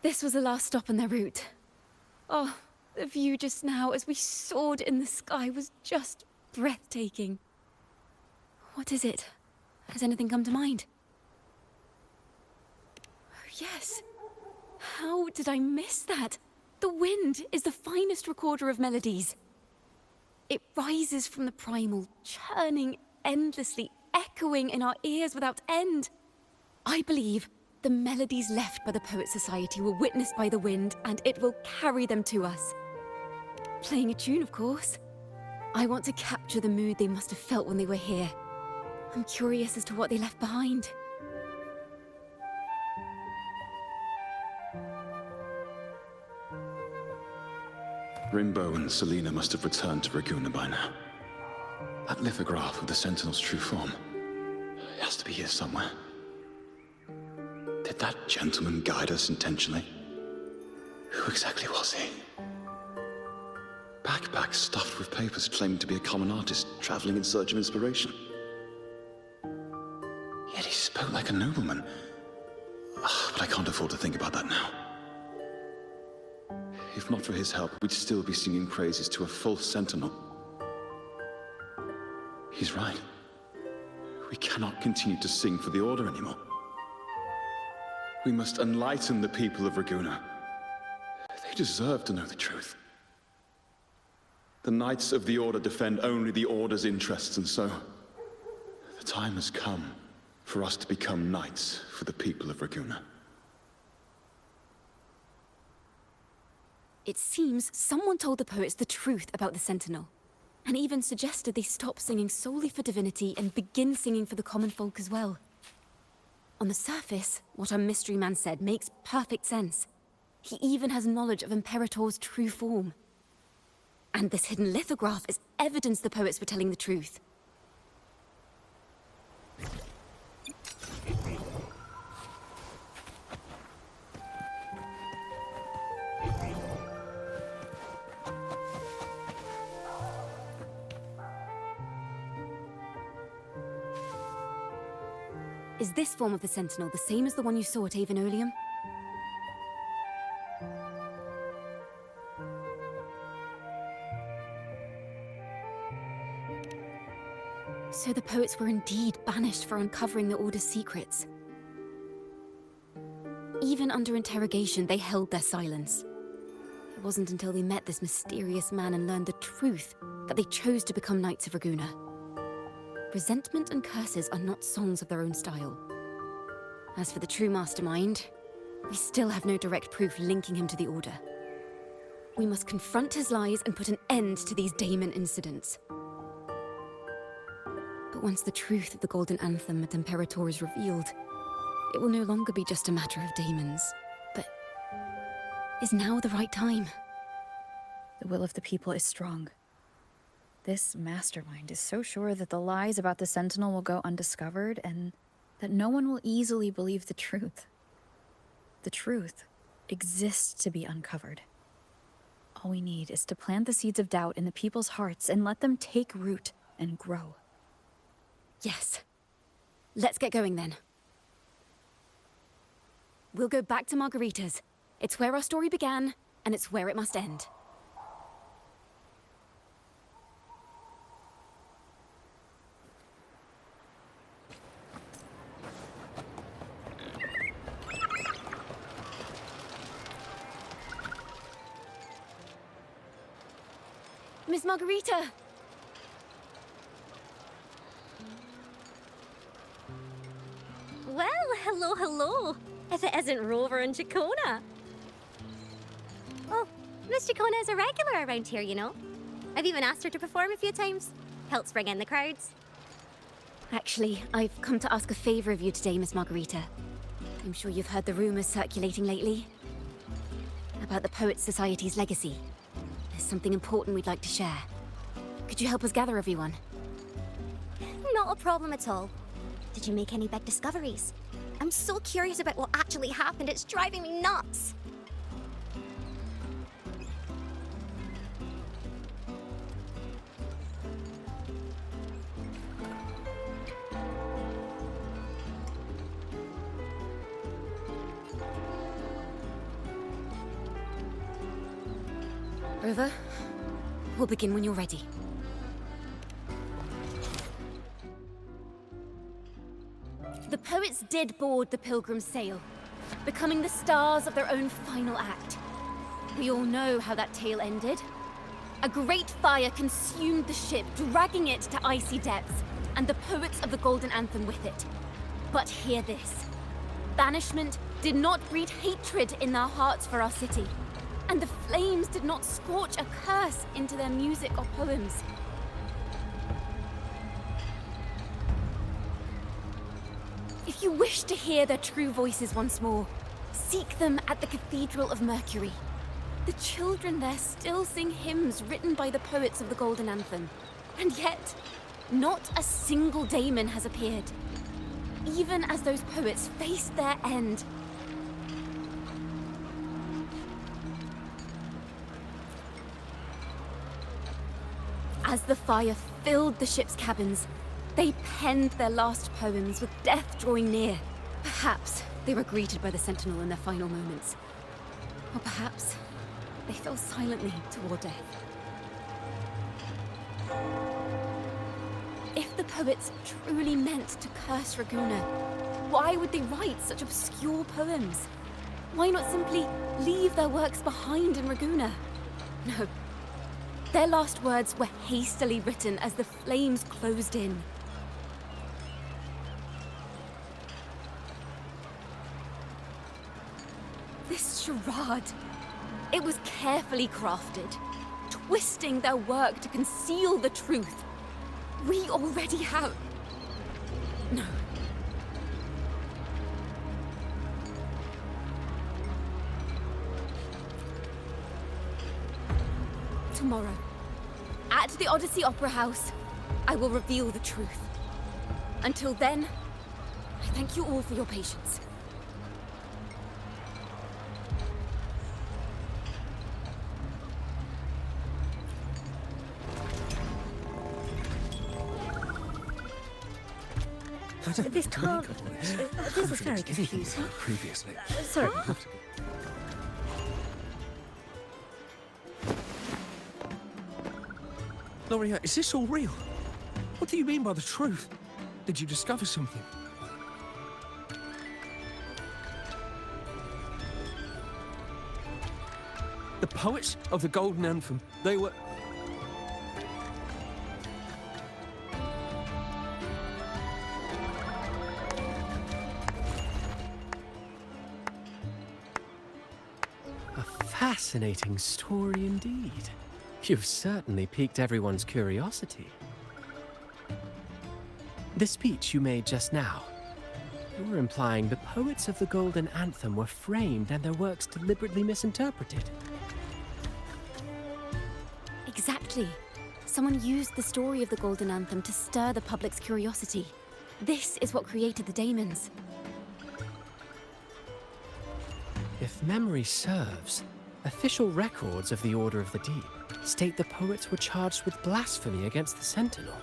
O: This was the last stop on their route. Oh, the view just now as we soared in the sky was just breathtaking. What is it? Has anything come to mind? Oh, yes. How did I miss that? The wind is the finest recorder of melodies. It rises from the primal, churning endlessly, echoing in our ears without end. I believe the melodies left by the Poet Society were witnessed by the wind, and it will carry them to us. Playing a tune, of course. I want to capture the mood they must have felt when they were here. I'm curious as to what they left behind.
J: Rimbo and Selena must have returned to Ciaccona by now. That lithograph of the Sentinel's true form. It has to be here somewhere. Did that gentleman guide us intentionally? Who exactly was he? Backpack stuffed with papers claiming to be a common artist traveling in search of inspiration. Yet he spoke like a nobleman. But I can't afford to think about that now. If not for his help, we'd still be singing praises to a false sentinel. He's right. We cannot continue to sing for the Order anymore. We must enlighten the people of Raguena. They deserve to know the truth. The Knights of the Order defend only the Order's interests, and so the time has come for us to become knights for the people of Raguena.
O: It seems someone told the poets the truth about the Sentinel, and even suggested they stop singing solely for divinity and begin singing for the common folk as well. On the surface, what our mystery man said makes perfect sense. He even has knowledge of Imperator's true form. And this hidden lithograph is evidence the poets were telling the truth. Is this form of the Sentinel the same as the one you saw at Avenolium? So the poets were indeed banished for uncovering the Order's secrets. Even under interrogation, they held their silence. It wasn't until they met this mysterious man and learned the truth that they chose to become Knights of Raguena. Resentment and curses are not songs of their own style. As for the true mastermind, we still have no direct proof linking him to the Order. We must confront his lies and put an end to these Daemon incidents. But once the truth of the Golden Anthem at Imperator is revealed, it will no longer be just a matter of daemons. But is now the right time?
H: The will of the people is strong. This mastermind is so sure that the lies about the Sentinel will go undiscovered and that no one will easily believe the truth. The truth exists to be uncovered. All we need is to plant the seeds of doubt in the people's hearts and let them take root and grow.
O: Yes. Let's get going then. We'll go back to Margarita's. It's where our story began, and it's where it must end. Miss Margarita!
P: Well, hello, hello. If it isn't Rover and Ciaccona. Well, Miss Ciaccona is a regular around here, you know. I've even asked her to perform a few times. Helps bring in the crowds.
O: Actually, I've come to ask a favor of you today, Miss Margarita. I'm sure you've heard the rumors circulating lately about the Poets Society's legacy. There's something important we'd like to share. Could you help us gather everyone?
N: Not a problem at all. Did you make any big discoveries? I'm so curious about what actually happened. It's driving me nuts.
O: Rover, we'll begin when you're ready. The poets did board the Pilgrim's sail, becoming the stars of their own final act. We all know how that tale ended. A great fire consumed the ship, dragging it to icy depths, and the poets of the Golden Anthem with it. But hear this. Banishment did not breed hatred in their hearts for our city, and the flames did not scorch a curse into their music or poems. If you wish to hear their true voices once more, seek them at the Cathedral of Mercury. The children there still sing hymns written by the poets of the Golden Anthem. And yet, Not a single daemon has appeared, even as those poets faced their end. As the fire filled the ship's cabins, they penned their last poems with death drawing near. Perhaps they were greeted by the Sentinel in their final moments. Or perhaps they fell silently toward death. If the poets truly meant to curse Raguna, why would they write such obscure poems? Why not simply leave their works behind in Raguna? No. Their last words were hastily written as the flames closed in. This charade, it was carefully crafted, twisting their work to conceal the truth. We already have... No. Tomorrow, at the Odyssey Opera House, I will reveal the truth. Until then, I thank you all for your patience.
L: This can't... This is very confusing.
C: Previously.
L: Sorry.
C: Loria, is this all real? What do you mean by the truth? Did you discover something? The poets of the Golden Anthem, they were...
E: A fascinating story indeed. You've certainly piqued everyone's curiosity. The speech you made just now, you're implying the poets of the Golden Anthem were framed and their works deliberately misinterpreted.
O: Exactly. Someone used the story of the Golden Anthem to stir the public's curiosity. This is what created the daemons.
E: If memory serves, official records of the Order of the Deep state the poets were charged with blasphemy against the Sentinel.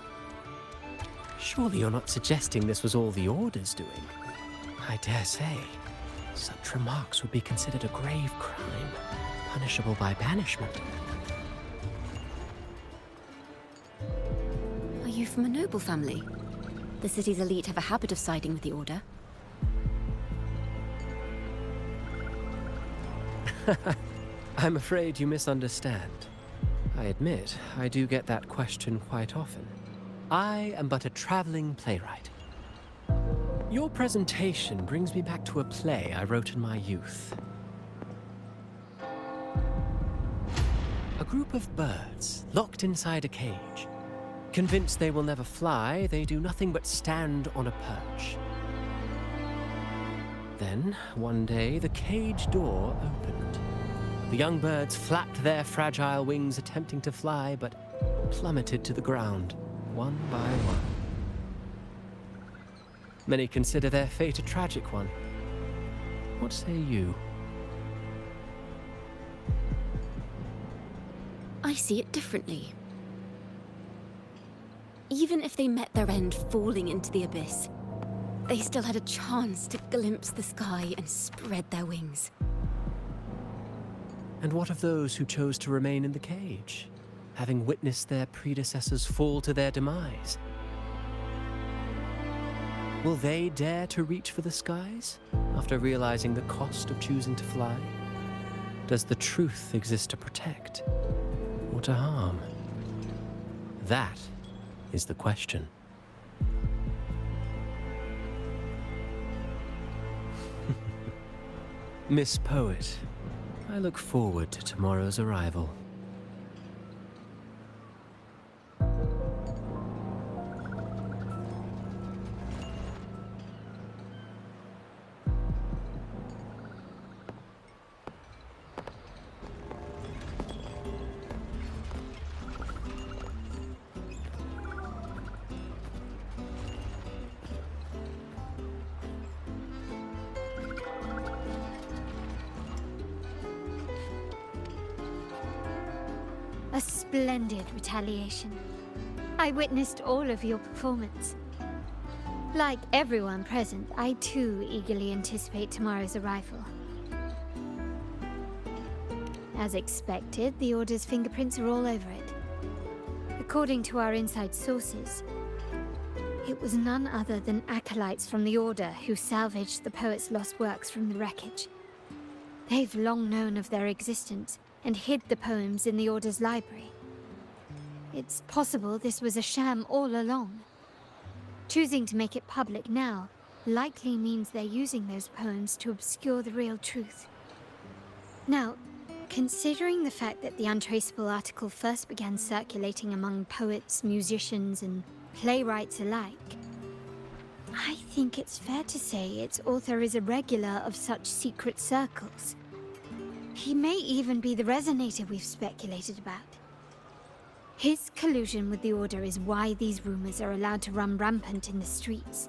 E: Surely you're not suggesting this was all the Order's doing? I dare say, such remarks would be considered a grave crime, punishable by banishment.
O: Are you from a noble family? The city's elite have a habit of siding with the Order.
E: I'm afraid you misunderstand. I admit, I do get that question quite often. I am but a traveling playwright. Your presentation brings me back to a play I wrote in my youth. A group of birds locked inside a cage. Convinced they will never fly, they do nothing but stand on a perch. Then, one day, the cage door opened. The young birds flapped their fragile wings attempting to fly, but plummeted to the ground, one by one. Many consider their fate a tragic one. What say you?
O: I see it differently. Even if they met their end falling into the abyss, they still had a chance to glimpse the sky and spread their wings.
E: And what of those who chose to remain in the cage, having witnessed their predecessors fall to their demise? Will they dare to reach for the skies, after realizing the cost of choosing to fly? Does the truth exist to protect, or to harm? That is the question. Miss Poet, I look forward to tomorrow's arrival.
B: A splendid retaliation. I witnessed all of your performance. Like everyone present, I too eagerly anticipate tomorrow's arrival. As expected, the Order's fingerprints are all over it. According to our inside sources, it was none other than acolytes from the Order who salvaged the poet's lost works from the wreckage. They've long known of their existence and hid the poems in the Order's library. It's possible this was a sham all along. Choosing to make it public now likely means they're using those poems to obscure the real truth. Now, considering the fact that the untraceable article first began circulating among poets, musicians, and playwrights alike, I think it's fair to say its author is a regular of such secret circles. He may even be the resonator we've speculated about. His collusion with the Order is why these rumors are allowed to run rampant in the streets.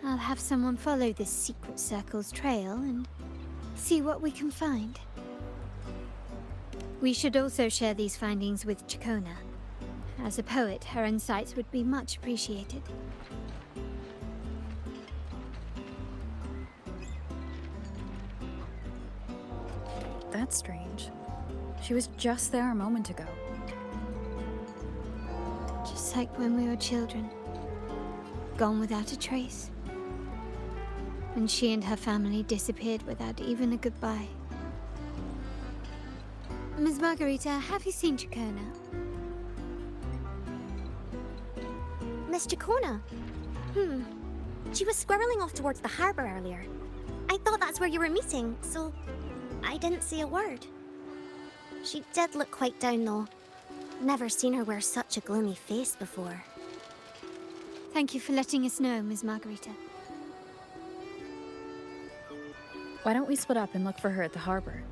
B: I'll have someone follow this secret circle's trail and see what we can find. We should also share these findings with Ciaccona. As a poet, her insights would be much appreciated.
H: That's strange. She was just there a moment ago.
B: Just like when we were children. Gone without a trace. When she and her family disappeared without even a goodbye. Ms. Margarita, have you seen Ciaccona?
P: Miss Ciaccona? She was squirreling off towards the harbor earlier. I thought that's where you were meeting, so I didn't say a word. She did look quite down, though. Never seen her wear such a gloomy face before.
B: Thank you for letting us know, Ms. Margarita.
H: Why don't we split up and look for her at the harbor?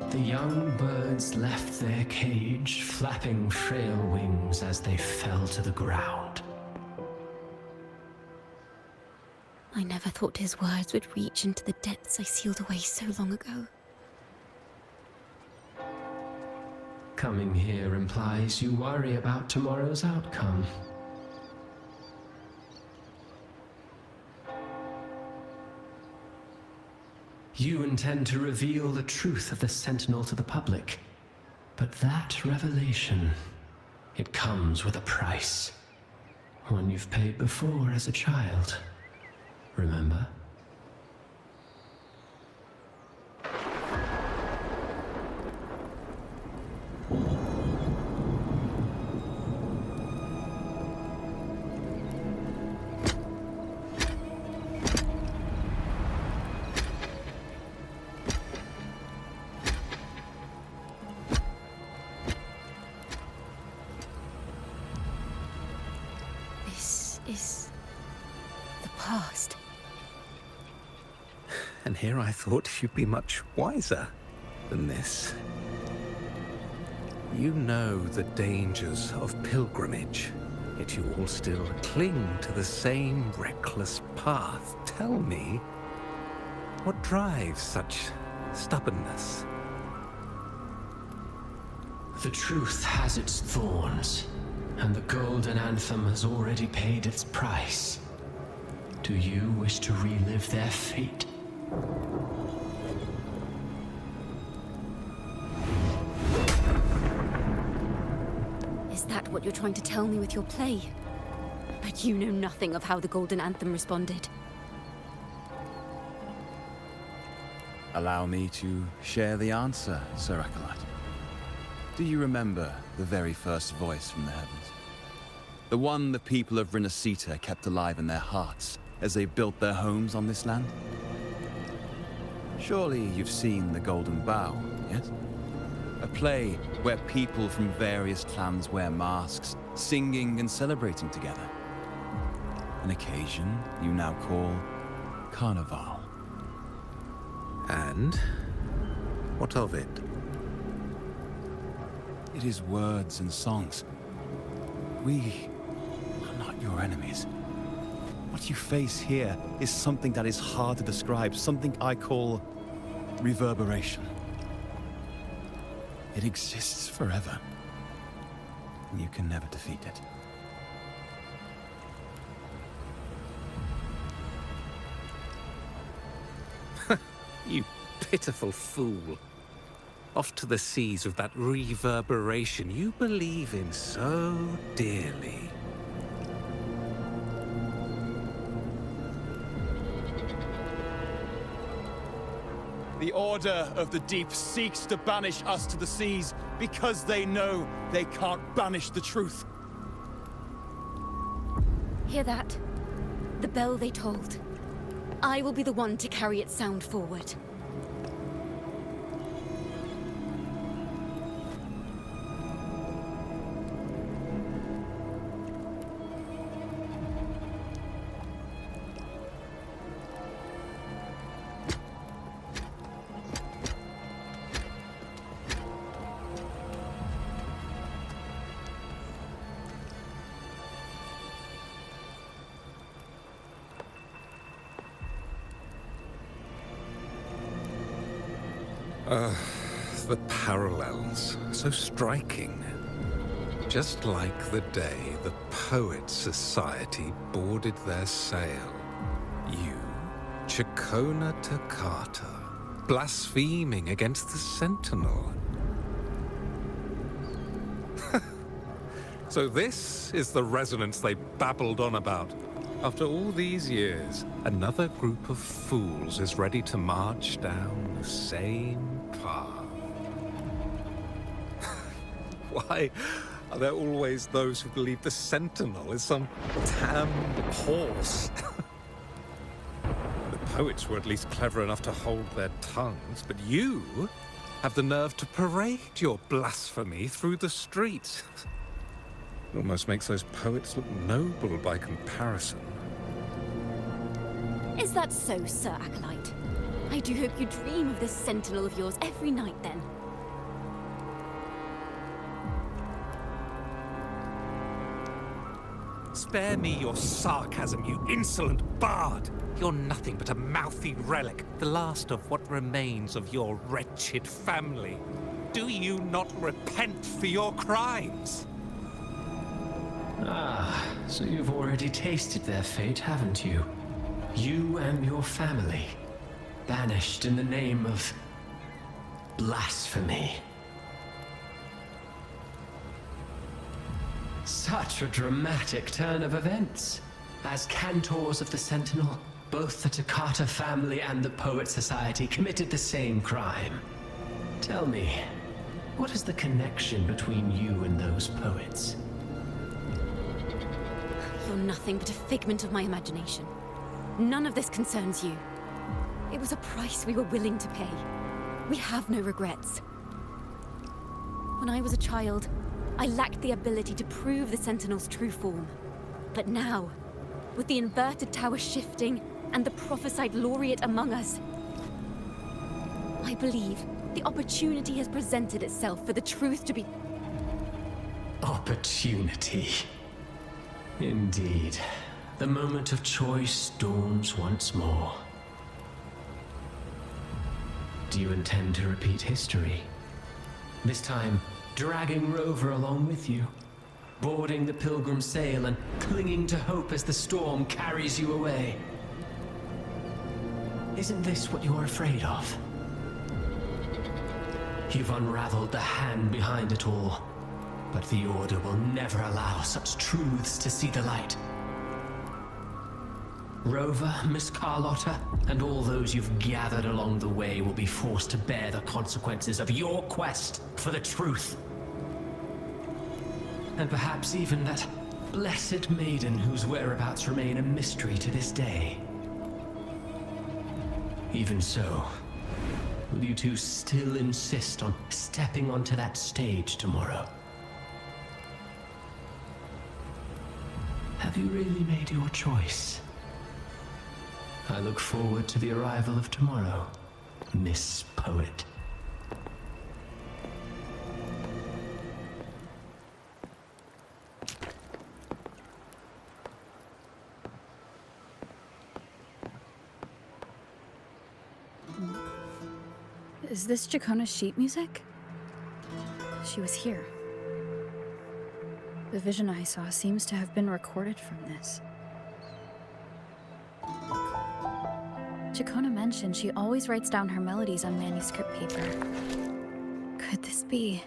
E: The young birds left their cage, flapping frail wings as they fell to the ground.
O: I never thought his words would reach into the depths I sealed away so long ago.
E: Coming here implies you worry about tomorrow's outcome. You intend to reveal the truth of the Sentinel to the public. But that revelation, it comes with a price. One you've paid before as a child. Remember?
O: Is the past.
I: And here I thought you'd be much wiser than this. You know the dangers of pilgrimage, yet you all still cling to the same reckless path. Tell me, what drives such stubbornness?
E: The truth has its thorns, and the Golden Anthem has already paid its price. Do you wish to relive their fate?
O: Is that what you're trying to tell me with your play? But you know nothing of how the Golden Anthem responded.
Q: Allow me to share the answer, Sir Acolyte. Do you remember the very first voice from the heavens? The one the people of Renacita kept alive in their hearts as they built their homes on this land? Surely you've seen The Golden Bough, yes? A play where people from various clans wear masks, singing and celebrating together. An occasion you now call Carnival.
R: And? What of it?
Q: It is words and songs. We are not your enemies. What you face here is something that is hard to describe, something I call reverberation. It exists forever, and you can never defeat it.
R: You pitiful fool. Off to the seas with that reverberation you believe in so dearly.
M: The Order of the Deep seeks to banish us to the seas because they know they can't banish the truth.
O: Hear that? The bell they tolled. I will be the one to carry its sound forward.
R: The parallels, so striking. Just like the day the Poets Society boarded their sail. You, Ciaccona Toccata, blaspheming against the Sentinel. So this is the resonance they babbled on about. After all these years, another group of fools is ready to march down the same path. Why are there always those who believe the Sentinel is some damned horse? The poets were at least clever enough to hold their tongues, but you have the nerve to parade your blasphemy through the streets. It almost makes those poets look noble by comparison.
O: Is that so, Sir Acolyte? I do hope you dream of this Sentinel of yours every night, then.
R: Spare me your sarcasm, you insolent bard! You're nothing but a mouthy relic, the last of what remains of your wretched family. Do you not repent for your crimes?
E: Ah, so you've already tasted their fate, haven't you? You and your family, banished in the name of blasphemy. Such a dramatic turn of events. As cantors of the Sentinel, both the Toccata family and the Poet Society committed the same crime. Tell me, what is the connection between you and those poets?
O: You're nothing but a figment of my imagination. None of this concerns you. It was a price we were willing to pay. We have no regrets. When I was a child, I lacked the ability to prove the Sentinel's true form. But now, with the inverted tower shifting and the prophesied laureate among us, I believe the opportunity has presented itself for the truth to be...
E: Opportunity. Indeed. The moment of choice dawns once more. Do you intend to repeat history? This time, dragging Rover along with you, boarding the Pilgrim sail and clinging to hope as the storm carries you away. Isn't this what you're afraid of? You've unraveled the hand behind it all, but the Order will never allow such truths to see the light. Rover, Miss Carlotta, and all those you've gathered along the way will be forced to bear the consequences of your quest for the truth. And perhaps even that Blessed maiden whose whereabouts remain a mystery to this day. Even so, will you two still insist on stepping onto that stage tomorrow? Have you really made your choice? I look forward to the arrival of tomorrow, Miss Poet.
H: Is this Ciaccona's sheet music? She was here. The vision I saw seems to have been recorded from this. Ciaccona mentioned she always writes down her melodies on manuscript paper. Could this be?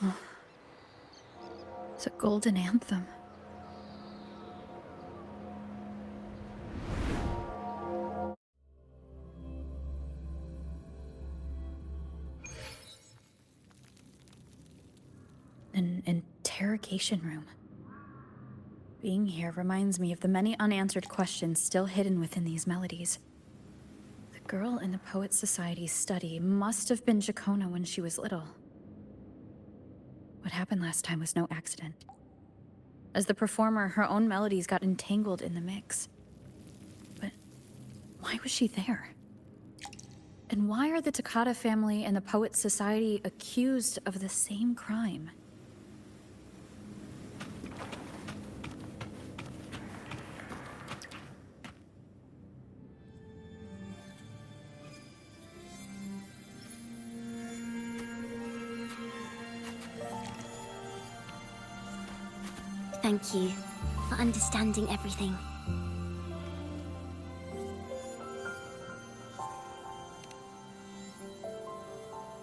H: Oh. It's a golden anthem. An interrogation room. Being here reminds me of the many unanswered questions still hidden within these melodies. The girl in the Poets Society's study must have been Ciaccona when she was little. What happened last time was no accident. As the performer, her own melodies got entangled in the mix. But why was she there? And why are the Toccata family and the Poets Society accused of the same crime?
N: Thank you for understanding everything.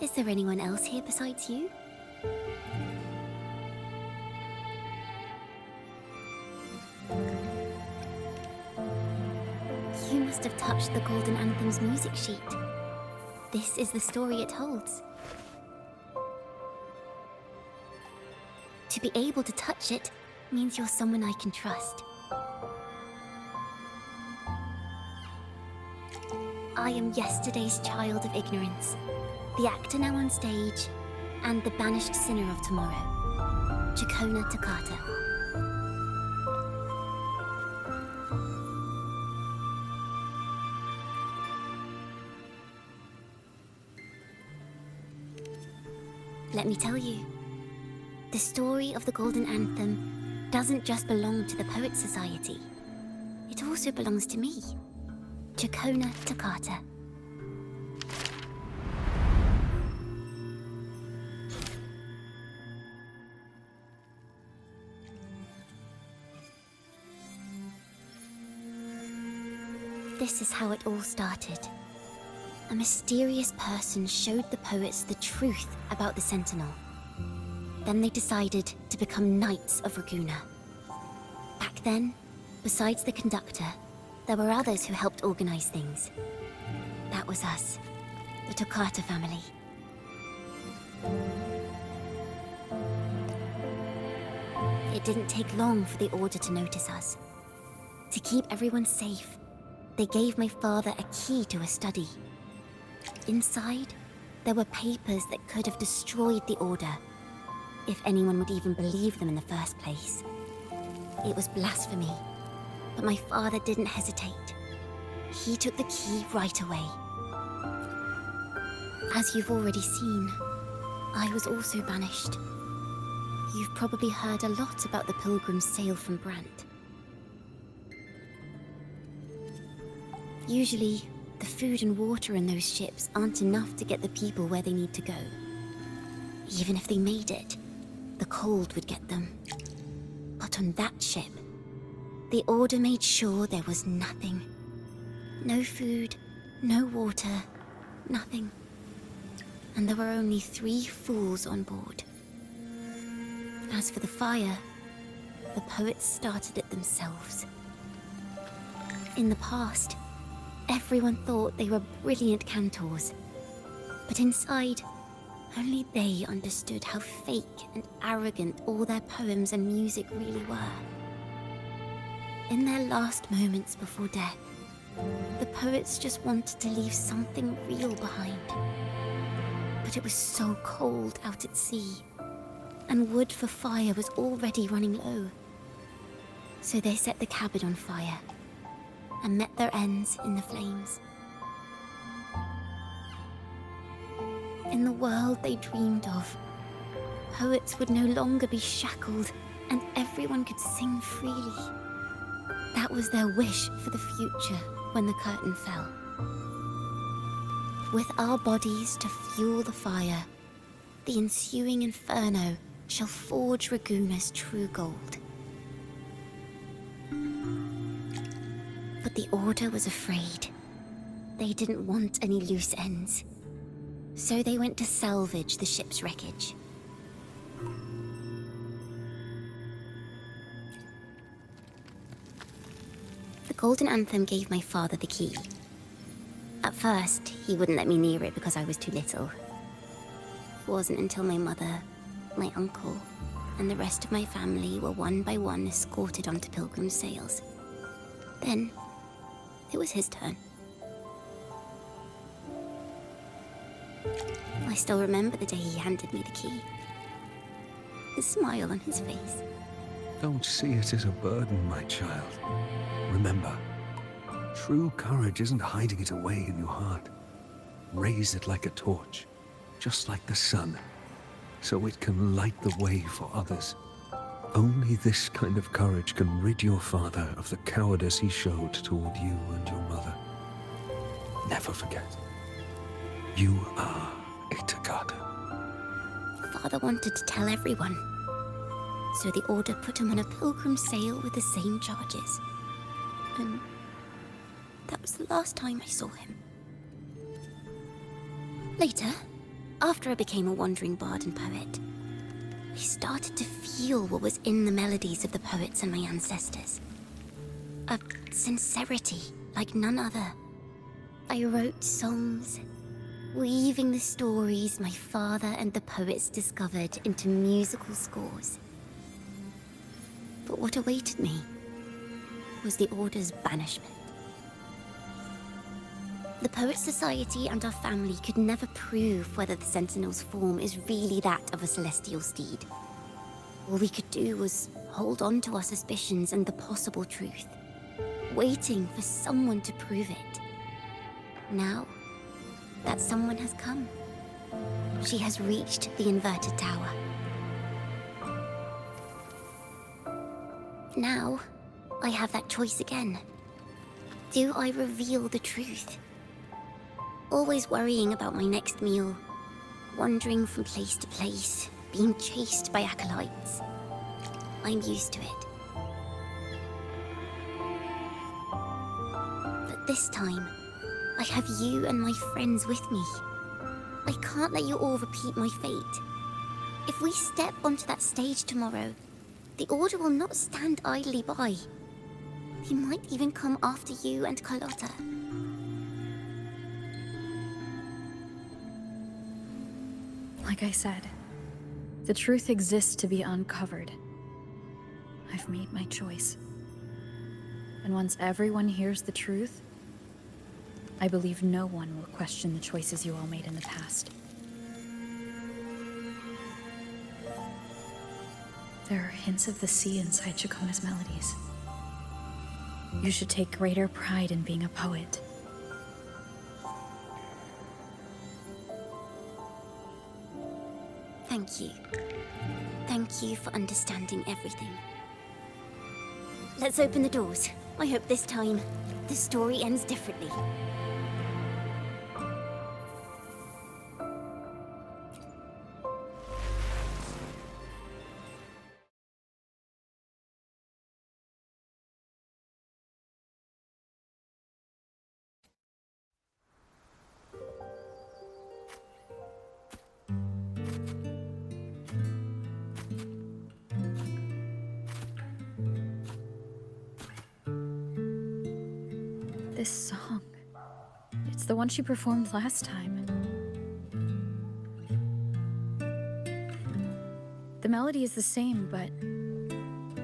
N: Is there anyone else here besides you? You must have touched the Golden Anthem's music sheet. This is the story it holds. To be able to touch it means you're someone I can trust. I am yesterday's child of ignorance, the actor now on stage, and the banished sinner of tomorrow, Ciaccona Toccata. Let me tell you, the story of the Golden Anthem doesn't just belong to the Poets Society. It also belongs to me, Ciaccona Toccata. This is how it all started. A mysterious person showed the poets the truth about the Sentinel. Then they decided to become Knights of Raguena. Back then, besides the conductor, there were others who helped organize things. That was us, the Toccata family. It didn't take long for the Order to notice us. To keep everyone safe, they gave my father a key to a study. Inside, there were papers that could have destroyed the Order, if anyone would even believe them in the first place. It was blasphemy, but my father didn't hesitate. He took the key right away. As you've already seen, I was also banished. You've probably heard a lot about the pilgrims' sail from Brant. Usually, the food and water in those ships aren't enough to get the people where they need to go. Even if they made it, the cold would get them. But on that ship, the Order made sure there was nothing. No food, no water, nothing. And there were only 3 fools on board. As for the fire, the poets started it themselves. In the past,
F: Everyone thought they were brilliant cantors. But inside, only they understood how fake and arrogant all their poems and music really were. In their last moments before death, the poets just wanted to leave something real behind. But it was so cold out at sea, and wood for fire was already running low. So they set the cabin on fire, and met their ends in the flames. In the world they dreamed of, poets would no longer be shackled, and everyone could sing freely. That was their wish for the future when the curtain fell. With our bodies to fuel the fire, the ensuing inferno shall forge Raguna's true gold. But the Order was afraid. They didn't want any loose ends. So they went to salvage the ship's wreckage. The Golden Anthem gave my father the key. At first, he wouldn't let me near it because I was too little. It wasn't until my mother, my uncle, and the rest of my family were one by one escorted onto pilgrim sails. Then, it was his turn. I still remember the day he handed me the key. The smile on his face.
S: Don't see it as a burden, my child. Remember, true courage isn't hiding it away in your heart. Raise it like a torch, just like the sun, so it can light the way for others. Only this kind of courage can rid your father of the cowardice he showed toward you and your mother. Never forget, you are a Ciaccona.
F: Father wanted to tell everyone. So the Order put him on a pilgrim sail with the same charges. And that was the last time I saw him. Later, after I became a wandering bard and poet, I started to feel what was in the melodies of the poets and my ancestors. A sincerity like none other. I wrote songs, weaving the stories my father and the poets discovered into musical scores. But what awaited me was the Order's banishment. The Poets Society and our family could never prove whether the Sentinel's form is really that of a celestial steed. All we could do was hold on to our suspicions and the possible truth, waiting for someone to prove it. Now, that someone has come. She has reached the inverted tower. Now, I have that choice again. Do I reveal the truth? Always worrying about my next meal, wandering from place to place, being chased by acolytes. I'm used to it. But this time, I have you and my friends with me. I can't let you all repeat my fate. If we step onto that stage tomorrow, the Order will not stand idly by. They might even come after you and Carlotta.
H: Like I said, the truth exists to be uncovered. I've made my choice. And once everyone hears the truth, I believe no one will question the choices you all made in the past. There are hints of the sea inside Ciaccona's melodies. You should take greater pride in being a poet.
F: Thank you. Thank you for understanding everything. Let's open the doors. I hope this time, the story ends differently.
H: This song. It's the one she performed last time. The melody is the same, but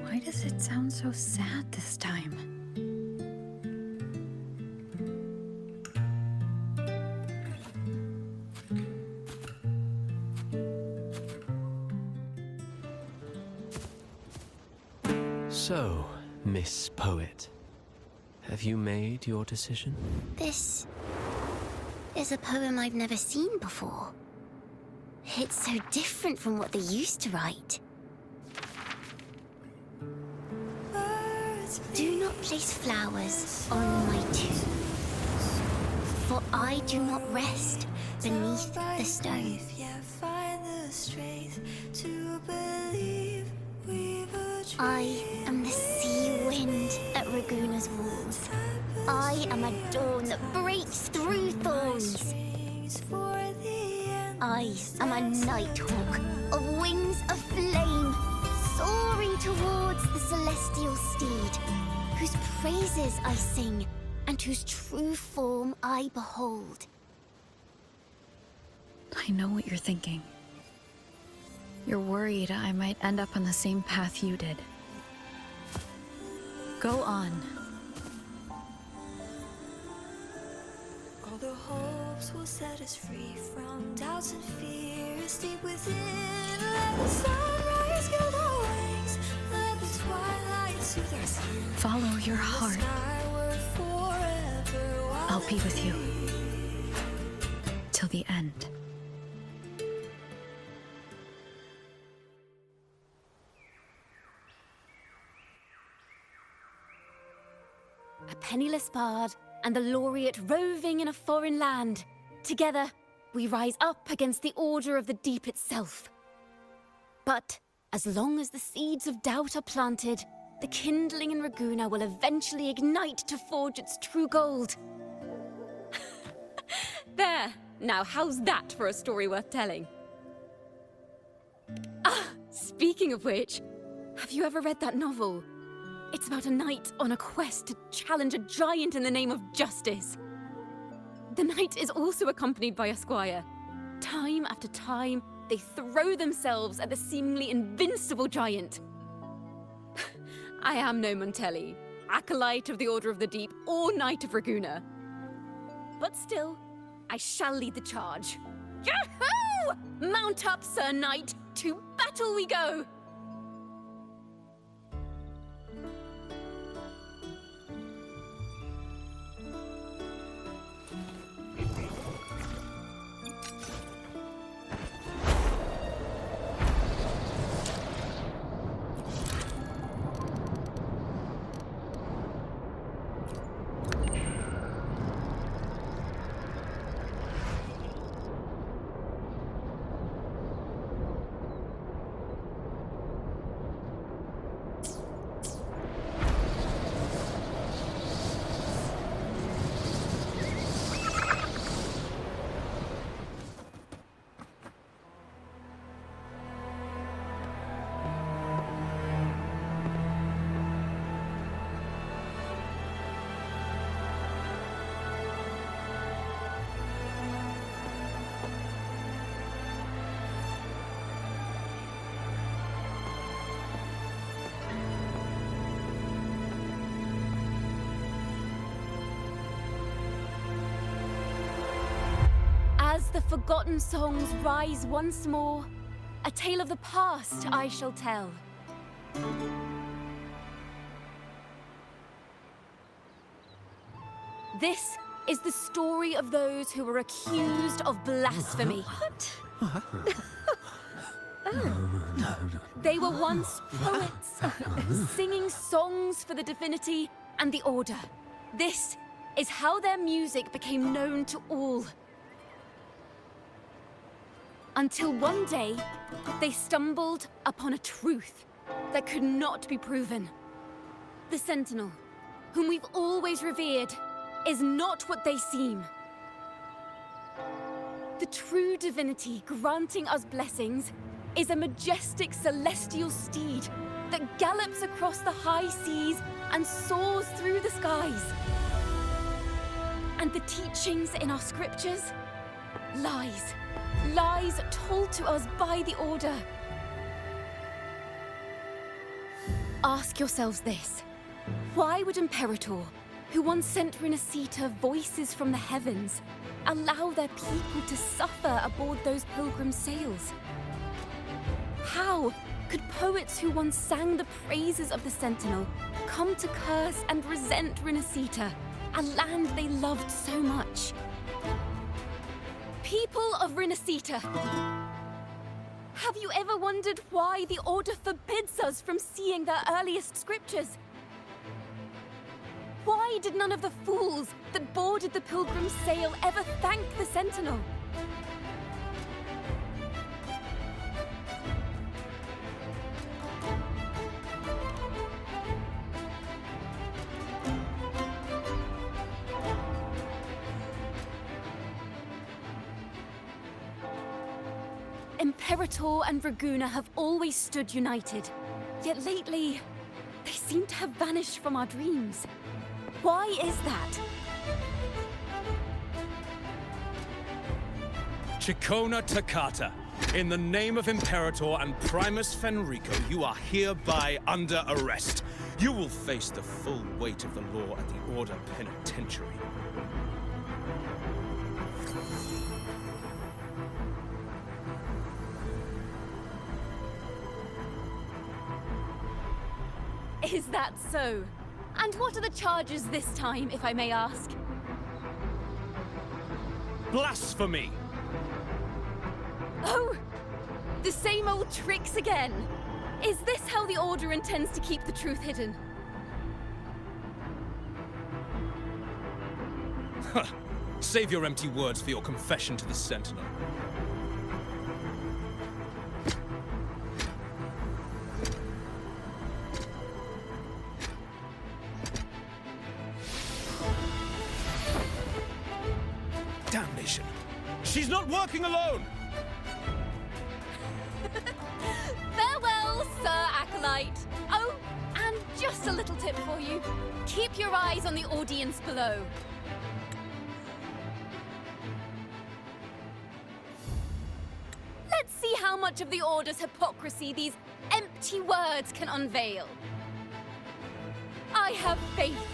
H: why does it sound so sad this time?
E: So, Miss Poet, have you made your decision?
N: This is a poem I've never seen before. It's so different from what they used to write. Do not place flowers on my tomb, for I do not rest beneath the stone. I am the sea wind at Raguna's walls. I am a dawn that breaks through thorns. I am a nighthawk of wings of flame, soaring towards the celestial steed, whose praises I sing and whose true form I behold.
H: I know what you're thinking. You're worried I might end up on the same path you did. Go on.
A: All the hopes will set us free from doubts and fears deep within. Let the sunrise gild our wings. Let the twilight soothe our skin.
H: Follow your heart. I'll be with you. Till the end.
O: A penniless bard and the laureate roving in a foreign land. Together, we rise up against the Order of the Deep itself. But as long as the seeds of doubt are planted, the kindling in Raguna will eventually ignite to forge its true gold. There! Now how's that for a story worth telling? Ah, speaking of which, have you ever read that novel? It's about a knight on a quest to challenge a giant in the name of justice. The knight is also accompanied by a squire. Time after time, they throw themselves at the seemingly invincible giant. I am no Montelli, acolyte of the Order of the Deep, or Knight of Raguna. But still, I shall lead the charge. Yahoo! Mount up, Sir Knight! To battle we go! As the forgotten songs rise once more, a tale of the past I shall tell. This is the story of those who were accused of blasphemy. What? They were once poets, singing songs for the divinity and the order. This is how their music became known to all. Until one day, they stumbled upon a truth that could not be proven. The Sentinel, whom we've always revered, is not what they seem. The true divinity granting us blessings is a majestic celestial steed that gallops across the high seas and soars through the skies. and the teachings in our scriptures? Lies. Lies told to us by the Order. Ask yourselves this. Why would Imperator, who once sent Renacita voices from the heavens, allow their people to suffer aboard those pilgrim sails? How could poets who once sang the praises of the Sentinel come to curse and resent Renacita, a land they loved so much? People of Renacita, have you ever wondered why the Order forbids us from seeing their earliest scriptures? Why did none of the fools that boarded the Pilgrim's sail ever thank the Sentinel? Imperator and Raguena have always stood united, yet lately, they seem to have vanished from our dreams. Why is that?
T: Ciaccona Toccata, in the name of Imperator and Primus Fenrico, you are hereby under arrest. You will face the full weight of the law at the Order Penitentiary.
O: Is that so? And what are the charges this time, if I may ask?
T: Blasphemy!
O: Oh! The same old tricks again! Is this how the Order intends to keep the truth hidden?
T: Save your empty words for your confession to the Sentinel. Damnation! She's not working alone!
O: Farewell, Sir Acolyte! Oh, and just a little tip for you. Keep your eyes on the audience below. Let's see how much of the Order's hypocrisy these empty words can unveil. I have faith.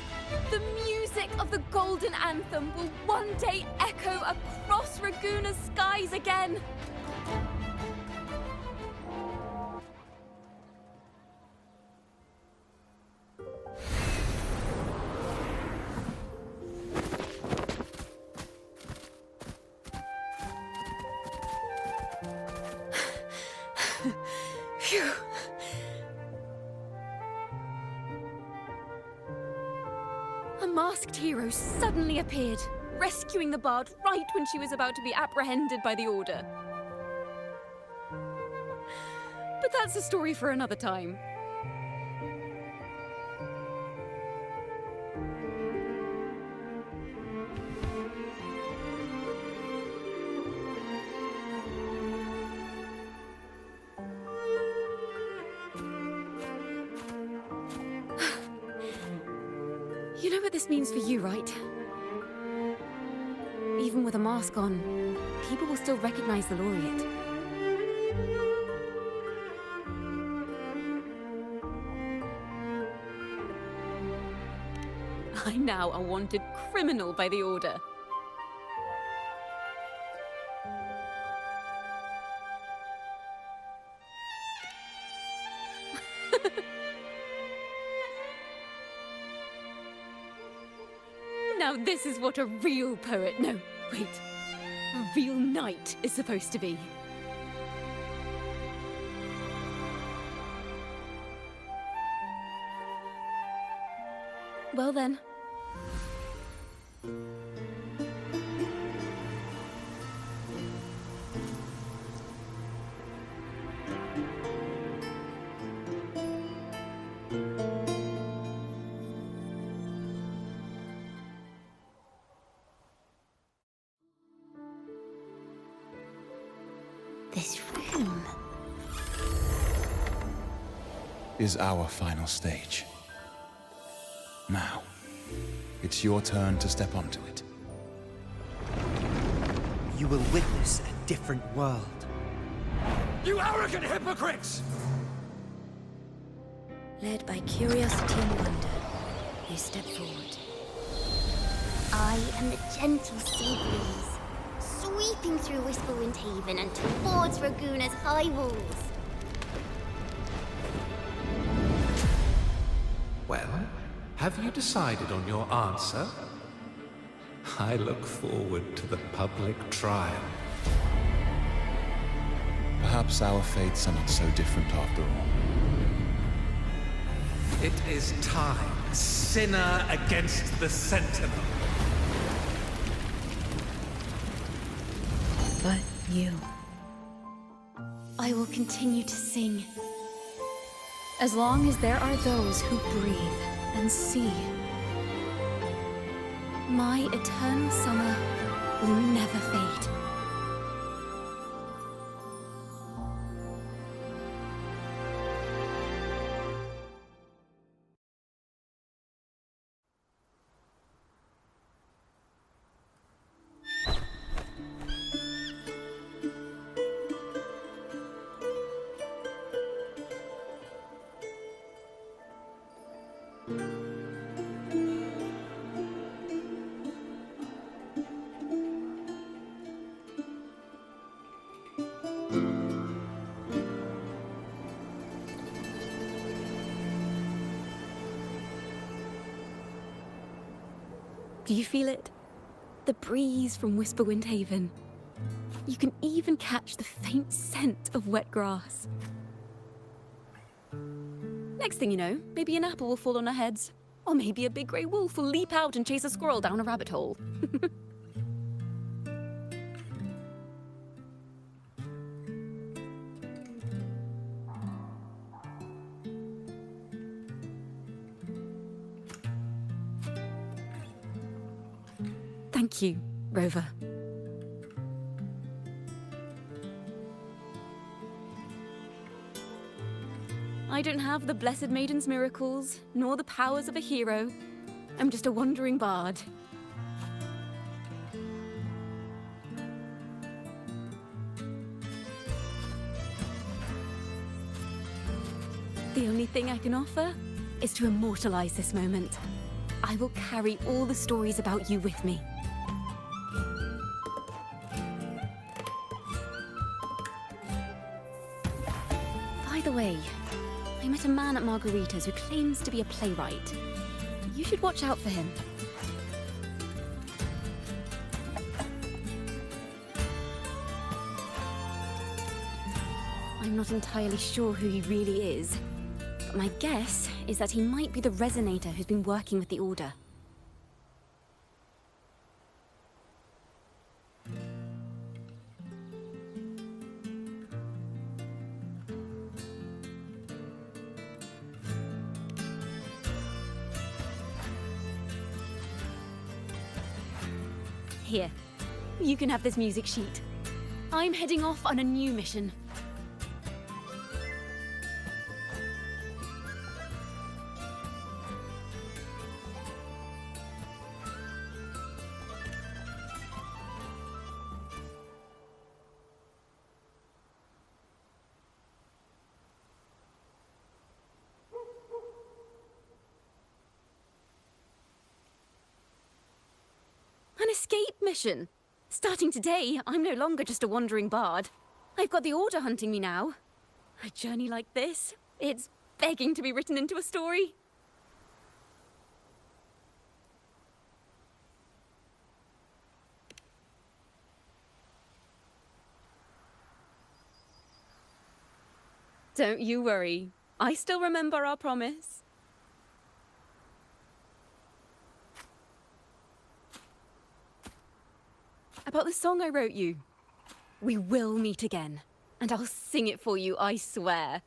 O: The music of the Golden Anthem will one day echo across Raguena's skies again. Phew. A masked hero suddenly appeared, rescuing the bard right when she was about to be apprehended by the Order. But that's a story for another time. You know what this means for you, right? Even with a mask on, people will still recognize the laureate. I'm now a wanted criminal by the Order. Now this is what a real poet, no, wait, a real knight is supposed to be. Well then.
N: This room
J: is our final stage. Now, it's your turn to step onto it.
D: you will witness a different world.
C: You arrogant hypocrites!
O: Led by curiosity and wonder, you step forward.
N: I am the gentle sea breeze, sweeping through Whisperwind Haven and towards Raguna's high walls.
R: Well, have you decided on your answer? I look forward to the public trial.
J: Perhaps our fates are not so different after all.
R: It is time, sinner against the Sentinel.
O: But you. I will continue to sing.
H: As long as there are those who breathe and see.
O: My eternal summer will never fade. Do you feel it? The breeze from Whisperwind Haven. You can even catch the faint scent of wet grass. Next thing you know, maybe an apple will fall on our heads. Or maybe a big grey wolf will leap out and chase a squirrel down a rabbit hole. Thank you, Rover. I don't have the Blessed Maiden's miracles, nor the powers of a hero. I'm just a wandering bard. The only thing I can offer is to immortalize this moment. I will carry all the stories about you with me. By the way, I met a man at Margarita's who claims to be a playwright. You should watch out for him. I'm not entirely sure who he really is, but my guess is that he might be the Resonator who's been working with the Order. Here, you can have this music sheet. I'm heading off on a new mission. An escape mission! Starting today, I'm no longer just a wandering bard. I've got the Order hunting me now. A journey like this, it's begging to be written into a story. Don't you worry. I still remember our promise. About the song I wrote you. We will meet again, and I'll sing it for you, I swear.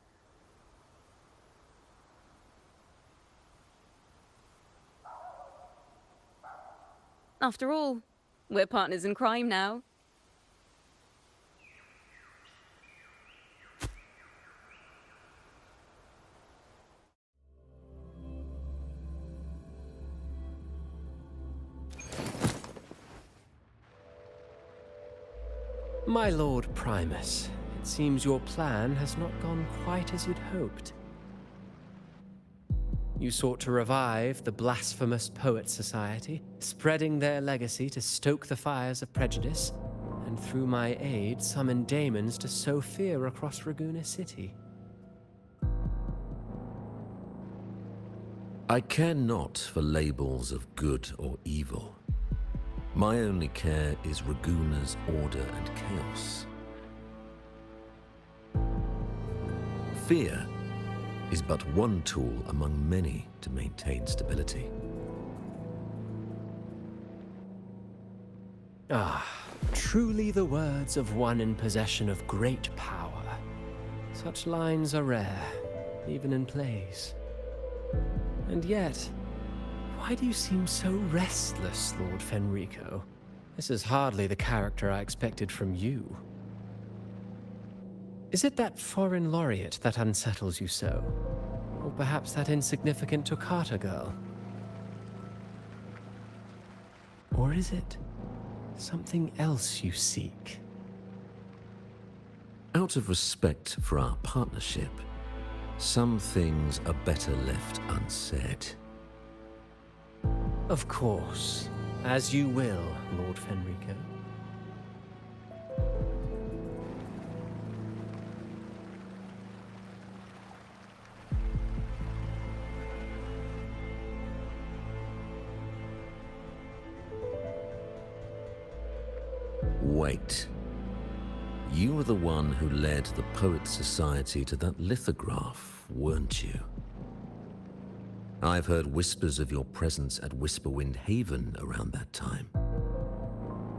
O: After all, we're partners in crime now.
E: My Lord Primus, it seems your plan has not gone quite as you'd hoped. You sought to revive the blasphemous Poets Society, spreading their legacy to stoke the fires of prejudice, and through my aid summon daemons to sow fear across Raguena City.
U: I care not for labels of good or evil. My only care is Raguena's order and chaos. Fear is but one tool among many to maintain stability.
E: Ah, truly the words of one in possession of great power. Such lines are rare, even in plays. And yet, why do you seem so restless, Lord Fenrico? This is hardly the character I expected from you. Is it that foreign laureate that unsettles you so? Or perhaps that insignificant Toccata girl? Or is it something else you seek?
U: Out of respect for our partnership, some things are better left unsaid.
E: Of course. As you will, Lord Fenrico.
U: Wait. You were the one who led the Poets Society to that lithograph, weren't you? I've heard whispers of your presence at Whisperwind Haven around that time.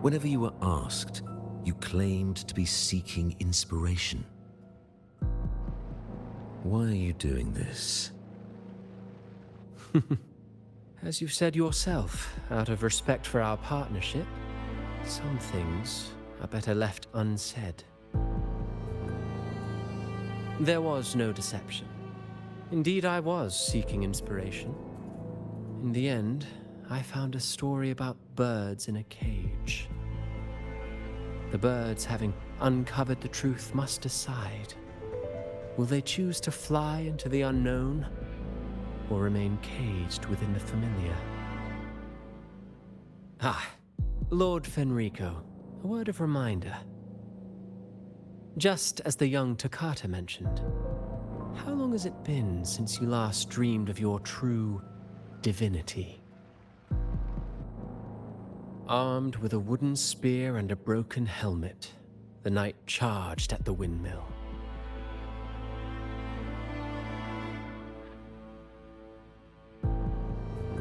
U: Whenever you were asked, you claimed to be seeking inspiration. Why are you doing this?
E: As you've said yourself, out of respect for our partnership, some things are better left unsaid. There was no deception. Indeed, I was seeking inspiration. In the end, I found a story about birds in a cage. The birds, having uncovered the truth, must decide. Will they choose to fly into the unknown, or remain caged within the familiar? Ah, Lord Fenrico, a word of reminder. Just as the young Toccata mentioned, how long has it been since you last dreamed of your true divinity? Armed with a wooden spear and a broken helmet, the knight charged at the windmill.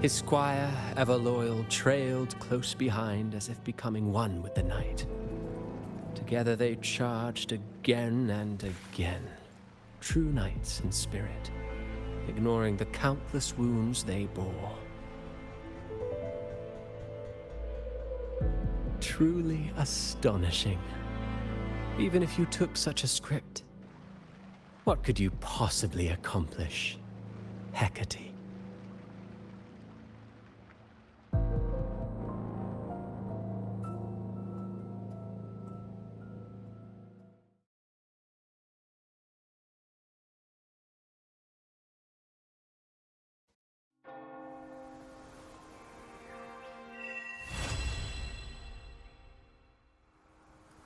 E: His squire, ever loyal, trailed close behind as if becoming one with the knight. Together they charged again and again, true knights in spirit, ignoring the countless wounds they bore. Truly astonishing. Even if you took such a script, what could you possibly accomplish, Hecate?